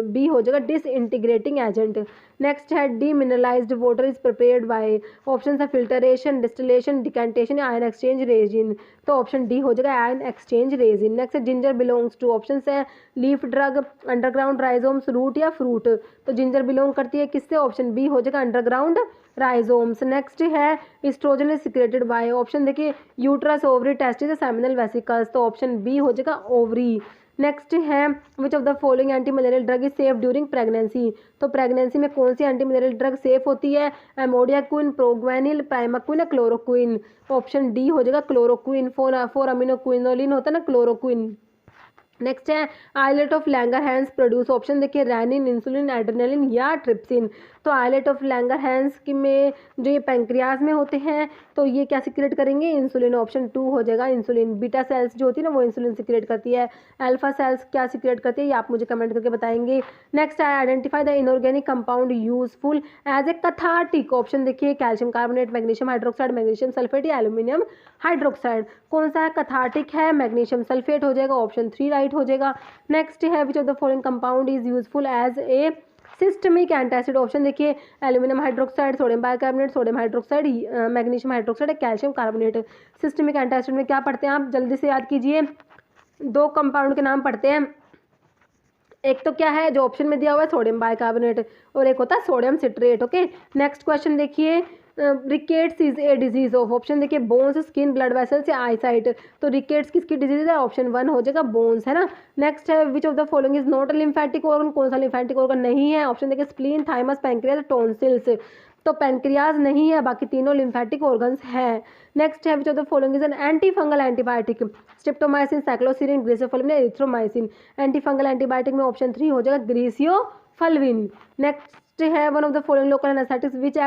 बी हो जाएगा डिसइंटीग्रेटिंग एजेंट। नेक्स्ट है demineralized water is prepared by option है फिल्टरेशन, डिस्टिलेशन, डिकेंटेशन या आयन एक्सचेंज रेजिन। तो ऑप्शन डी हो जाएगा आयन एक्सचेंज रेजिन। नेक्स्ट है जिंजर बिलोंग्स टू ऑप्शन है leaf drug, underground rhizomes, root या फ्रूट। तो जिंजर बिलोंग करती है किससे, ऑप्शन बी हो जाएगा अंडरग्राउंड राइजोम्स। नेक्स्ट है estrogen is secreted by option देखिए uterus, ovary, testis, seminal vesicles. तो ऑप्शन बी हो जाएगा ओवरी। नेक्स्ट है which of the following anti malarial drug is safe during pregnancy. तो प्रेगनेंसी में कौन सी एंटी मलेरियल ड्रग सेफ होती है, एमोडियाक्विन, प्रोग्वेनिल, प्राइमाक्विन या क्लोरोक्विन। ऑप्शन डी हो जाएगा क्लोरोक्विन, 4 अमीनोक्विनोलिन होता है ना क्लोरोक्विन। नेक्स्ट है islet of Langerhans produce option देखिए रेनिन, इंसुलिन, एड्रेनलिन या ट्रिप्सिन। तो आइलेट ऑफ लैंगरहैंस की में जो ये पैंक्रियाज में होते हैं तो ये क्या सिक्रेट करेंगे, इंसुलिन। ऑप्शन 2 हो जाएगा इंसुलिन। बीटा सेल्स जो होती है ना वो इंसुलिन सिक्रेट करती है। अल्फा सेल्स क्या सिक्रेट करती है ये आप मुझे कमेंट करके बताएंगे। नेक्स्ट है identify the inorganic compound useful as a cathartic. Option देखिए calcium carbonate, magnesium hydroxide, magnesium sulphate या एल्यूमिनियम हाइड्रोक्साइड। कौन सा है कथार्टिक है, मैग्नीशियम सल्फेट हो जाएगा, ऑप्शन 3 राइट हो जाएगा। नेक्स्ट है which of the following compound is useful as a systemic antacid. Option देखिए aluminium hydroxide, sodium bicarbonate, sodium hydroxide, magnesium hydroxide, calcium carbonate. Systemic antacid में क्या पढ़ते हैं आप जल्दी से याद कीजिए, 2 कंपाउंड के नाम पढ़ते हैं। एक तो क्या है जो ऑप्शन में दिया हुआ है सोडियम बाइकार्बोनेट और एक होता है sodium citrate. Okay, next question देखिए rickets is a disease of, option देखिए बोन्स, स्किन, ब्लड वेसल्स या आईसाइट। तो रिकेट्स किसकी डिजीज है, ऑप्शन 1 हो जाएगा बोन्स, है ना। नेक्स्ट है which of the following is not lymphatic organ, कौन सा लिम्फेटिक ऑर्गन नहीं है, ऑप्शन देखिए स्प्लीन, थाइमस, पैंक्रियाज, टॉन्सिल्स। तो पैंक्रियाज नहीं है, बाकी तीनों लिम्फेटिक ऑर्गन्स है। नेक्स्ट है which of the following is an anti fungal antibiotic, streptomycin, cycloserine, griseofulvin या एरिथ्रोमाइसिन। एंटी फंगल एंटीबायोटिक में ऑप्शन 3 हो जाएगा ग्रीसियोफल्विन। नेक्स्ट है one of the following local anaesthetics which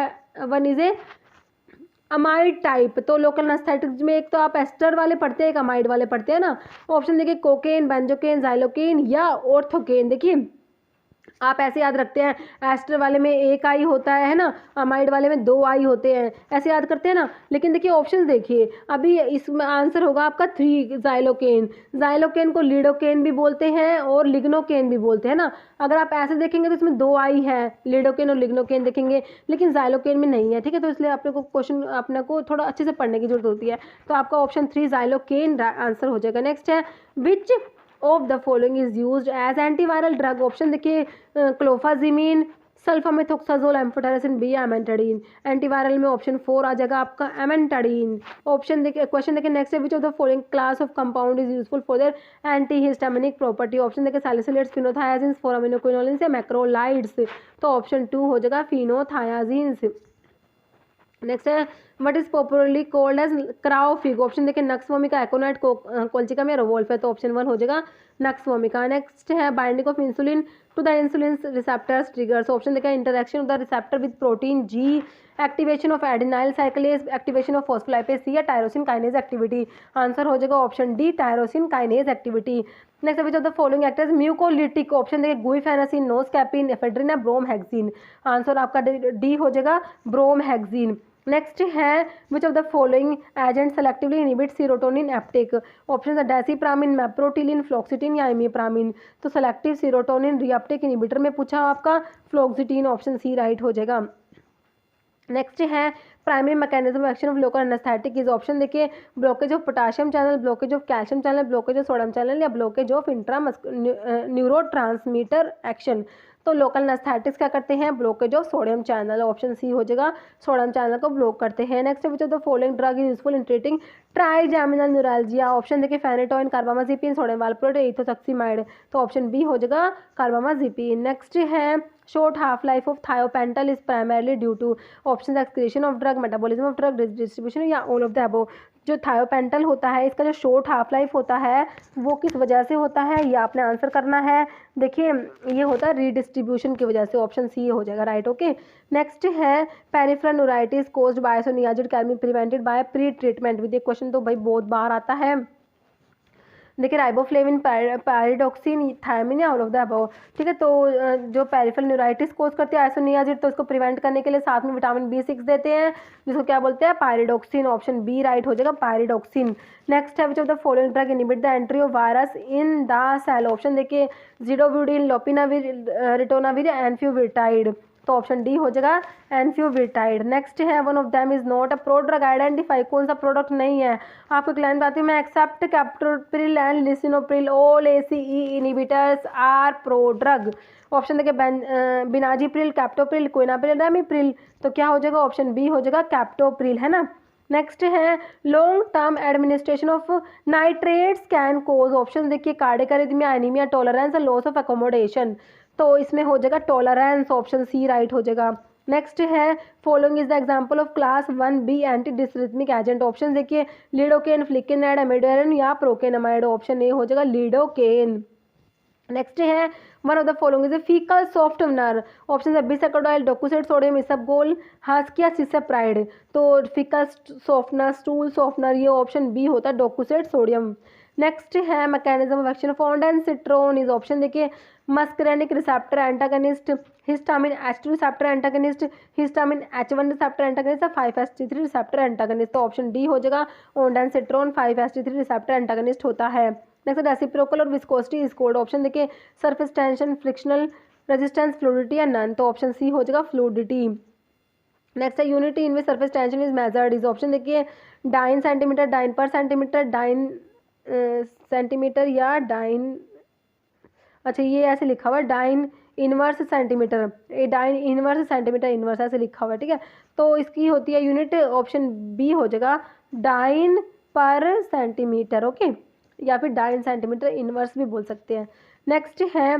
one is a amide type. तो लोकल एनेस्थेटिक्स में एक तो आप एस्टर वाले पढ़ते हैं, एक अमाइड वाले पढ़ते हैं ना। ऑप्शन देखिए कोकेन, बेंजोकेन, जाइलोकेन या ऑर्थोकेन। देखिए आप ऐसे याद रखते हैं, एस्टर वाले में एक आई होता है ना, अमाइड वाले में 2 आई होते हैं, ऐसे याद करते हैं ना। लेकिन देखिए ऑप्शंस देखिए, अभी इसमें आंसर होगा आपका 3 जाइलोकेन। जाइलोकेन को लिडोकेन भी बोलते हैं और लिग्नोकेन भी बोलते हैं ना। अगर आप ऐसे देखेंगे तो इसमें 2 आई है, लिडोकेन और लिग्नोकेन देखेंगे, लेकिन जाइलोकेन में नहीं है, ठीक है। तो इसलिए आपने को क्वेश्चन अपने को थोड़ा अच्छे से पढ़ने की जरूरत होती है। तो आपका ऑप्शन 3 जाइलोकेन आंसर हो जाएगा। नेक्स्ट है which of the following is used as antiviral drug, option देखिए clofazimine, sulfamethoxazole, amphotericin, B amantadine. Antiviral में ऑप्शन 4 आ जाएगा आपका एमेंटाडीन। ऑप्शन देखिए, क्वेश्चन देखिए नेक्स्ट है which of the following class of compound is useful for their antihistaminic property, option देखिए सैलिसिलेट्स, फिनोथायाजिन्स, 4-अमीनोक्विनोलिन्स या मैक्रोलाइड्स। तो ऑप्शन 2 हो जाएगा फिनोथायाजिन्स। नेक्स्ट है what is popularly called as crow fig, option देखिए नक्स वोमिका, एकोनाइट, कोल्चिकम या रोवोल्फ है। तो ऑप्शन 1 हो जाएगा नक्स वोमिका। नेक्स्ट है binding of insulin to the insulin receptors triggers, option देखिए interaction of the receptor with protein G, activation of adenylyl cyclase, activation of phospholipase C या टायरोसिन काइनेज एक्टिविटी। आंसर हो जाएगा option D tyrosine kinase activity. Next which of the following actors mucolytic, option देखिए गुइफेनासिन, नोस्कैपिन, एफेड्रिन या ब्रोमहेक्सिन। आंसर आपका डी हो जाएगा ब्रोमहेक्सिन। नेक्स्ट है which of the following agent selectively inhibit serotonin Uptake, option है डेसिप्रामिन, मेप्रोटिलिन, फ्लॉक्सिटिन या इमिप्रामिन। तो सेलेक्टिव सीरोटोनिन रीअपटेक इनहिबिटर में पूछा आपका फ्लॉक्सिटिन, ऑप्शन सी राइट हो जाएगा। नेक्स्ट है primary mechanism action of local anaesthetic is, option देखिए blockage of potassium channel, blockage of calcium channel, blockage of sodium channel या blockage of intra neurotransmitter action. तो लोकल एनेस्थेटिक्स क्या करते हैं, blockage of sodium channel, option C हो जाएगा सोडियम चैनल को ब्लॉक करते हैं। Next which of the following drug is useful in treating trigeminal neuralgia, option देखिए phenytoin, carbamazepine, sodium valproate, ethosuximide. तो ऑप्शन बी हो जाएगा कार्बामाजिपिन। नेक्स्ट है short half life of thiopental is primarily due to, option excretion of drug, metabolism of drug, distribution या ऑल ऑफ द अबव। जो थायोपेंटल होता है इसका जो शॉर्ट हाफ लाइफ होता है वो किस वजह से होता है, ये आपने आंसर करना है। देखिए ये होता है रीडिस्ट्रीब्यूशन की वजह से, ऑप्शन सी हो जाएगा राइट। ओके नेक्स्ट है peripheral neuritis caused by isoniazid can be prevented by pre treatment with, ये क्वेश्चन तो भाई बहुत बार आता है। देखिए राइबोफ्लेविन, पैराडॉक्सिन, थायमिन या ऑल ऑफ द अबव, ठीक है। तो जो पेरिफेरल न्यूराइटिस कोज करती है आइसोनियाजिड, तो इसको प्रिवेंट करने के लिए साथ में विटामिन B6 देते हैं, जिसको क्या बोलते हैं पायरिडॉक्सिन, ऑप्शन बी राइट हो जाएगा पायरिडॉक्सिन। नेक्स्ट है which of the following drug inhibit the entry of virus in the cell, option देखिए जिडोब्यूडिन, लोपिनाविर, रिटोनाविर या एन्फ्यूविटाइड। तो ऑप्शन डी हो जाएगा एन्फ्यूविटाइड। नेक्स्ट है one of them is not a prodrug, identify कौन सा प्रोडक्ट नहीं है। आपको एक लाइन बताती हूँ मैं, except captopril and lisinopril all ACE inhibitors are prodrug. Option देखिए बिनाजिप्रिल, कैप्टोप्रिल, क्विनाप्रिल, रेमिप्रिल। तो क्या हो जाएगा ऑप्शन बी हो जाएगा कैप्टोप्रिल, है ना। नेक्स्ट है long term administration of nitrates can cause, option देखिए cardiac arrhythmia, anaemia, tolerance, loss of accommodation. तो इसमें हो जाएगा टॉलरेंस, ऑप्शन सी राइट हो जाएगा। नेक्स्ट है following is the example of class 1B anti dysrhythmic agent, option देखिए लिडोकेन, फ्लिकेनाइड, एमिडोरिन या प्रोकेनामाइड। ऑप्शन ए हो जाएगा लिडोकेन। नेक्स्ट है one of the following is a faecal softener, option है बिसाइकोडाइल, डोकुसेट, सोडियम इसबगोल, हास्किया, सिसेप्राइड। तो फीकल सॉफ्टनर, स्टूल सॉफ्टनर, ये ऑप्शन बी होता है डोकुसेट सोडियम। नेक्स्ट है mechanism of action of ondansetron is, option देखिए muscarinic receptor antagonist, histamine H2 receptor antagonist, histamine H1 receptor antagonist, 5-HT3 receptor antagonist. तो ऑप्शन डी हो जाएगा ऑन्डेंसिट्रोन 5-HT3 रिसेप्टर एंटागनिस्ट होता है। नेक्स्ट रेसिप्रोकल और विस्कोसिटी इज कोल्ड, ऑप्शन देखिए surface tension, frictional resistance, fluidity या नन। तो ऑप्शन सी हो जाएगा फ्लूइडिटी। नेक्स्ट है unity in which surface tension is measured is, option देखिए डाइन सेंटीमीटर, डाइन पर सेंटीमीटर, डाइन सेंटीमीटर या डाइन, अच्छा ये ऐसे लिखा हुआ है dine inverse centimetre, dyne inverse centimetre inverse ऐसे लिखा हुआ है, ठीक है। तो इसकी होती है यूनिट, ऑप्शन बी हो जाएगा डाइन पर सेंटीमीटर, ओके, या फिर डाइन सेंटीमीटर इनवर्स भी बोल सकते हैं। नेक्स्ट है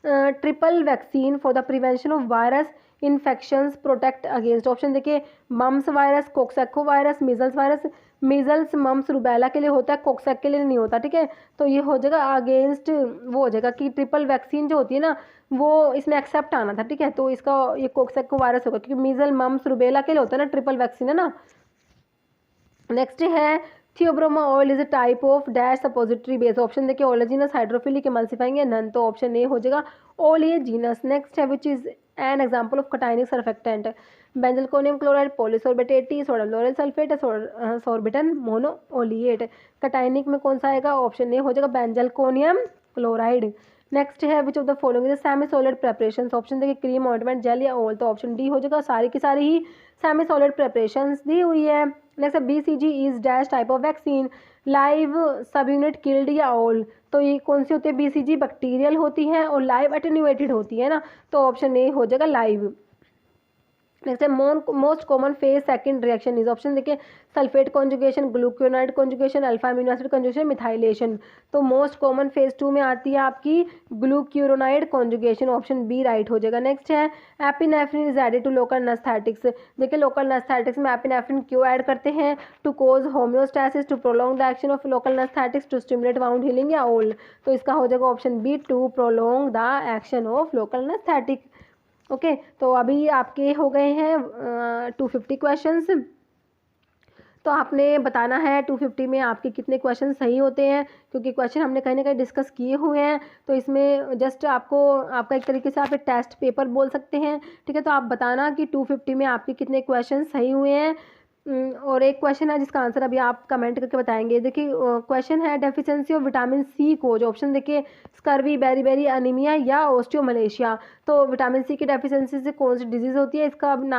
triple vaccine for the prevention of virus infections protect against, option देखिए mumps virus, coxsackie virus, measles virus. Measles mumps rubella के लिए होता है, कोक्सैक के लिए नहीं होता, ठीक है। तो ये हो जाएगा अगेंस्ट, वो हो जाएगा कि ट्रिपल वैक्सीन जो होती है ना वो इसमें एक्सेप्ट आना था, ठीक है। तो इसका ये कोक्सैको वायरस होगा क्योंकि मीजल मम्स रूबेला के लिए होता है ना, ट्रिपल वैक्सीन है ना। नेक्स्ट है theobroma oil is a type of dash suppository base, option देखिए ओलेजिनस, हाइड्रोफिलिक, एमल्सिफाइंग, नन, तो ऑप्शन ए हो जाएगा ओलियजीनस। नेक्स्ट है which is an example of cationic surfactant, benzalkonium chloride, polysorbate 80, sodium lauryl sulphate, sorbitan monooleate. Cationic में कौन सा आएगा, ऑप्शन ए हो जाएगा बेंजलकोनियम क्लोराइड। नेक्स्ट है which of the following is semi solid preparations, option देखिए क्रीम, ऑइंटमेंट, जेल या ऑयल, तो ऑप्शन डी हो जाएगा सारी की सारी ही सेमी सॉलिड प्रेपरेशंस दी हुई है। नेक्स्ट है BCG is dash type of vaccine, live, सब यूनिट, किल्ड या ऑल, तो ये कौन सी होती है, BCG बैक्टीरियल होती है और लाइव एटेन्यूएटेड होती है ना, तो ऑप्शन ए हो जाएगा लाइव। नेक्स्ट है most common phase second reaction is, option देखिए sulphate conjugation, glucuronide conjugation, alpha amino acid conjugation, methylation. तो मोस्ट कॉमन फेज 2 में आती है आपकी glucuronide conjugation, option B right हो जाएगा। नेक्स्ट है epinephrine is added to local anaesthetics, देखिए लोकल एनेस्थेटिक्स में एपिनेफ्रिन क्यों ऐड करते हैं, to cause homeostasis, to prolong the action of local anaesthetics, to stimulate wound healing या ऑल, तो इसका हो जाएगा option B to prolong the action of local anaesthetic, okay. तो अभी आपके हो गए हैं 250 क्वेश्चंस, तो आपने बताना है 250 में आपके कितने क्वेश्चन सही होते हैं, क्योंकि क्वेश्चन हमने कहीं ना कहीं डिस्कस किए हुए हैं। तो इसमें जस्ट आपको आपका एक तरीके से आप एक टेस्ट पेपर बोल सकते हैं, ठीक है। तो आप बताना कि 250 में आपके कितने क्वेश्चन सही हुए हैं। और एक क्वेश्चन है जिसका आंसर अभी आप कमेंट करके बताएंगे। देखिए क्वेश्चन है deficiency of vitamin C causes, option देखिए स्कर्वी, बेरी अनीमिया या ऑस्टियोमलेशिया, तो विटामिन सी की डेफिशिएंसी से कौन सी डिजीज़ होती है, इसका नाम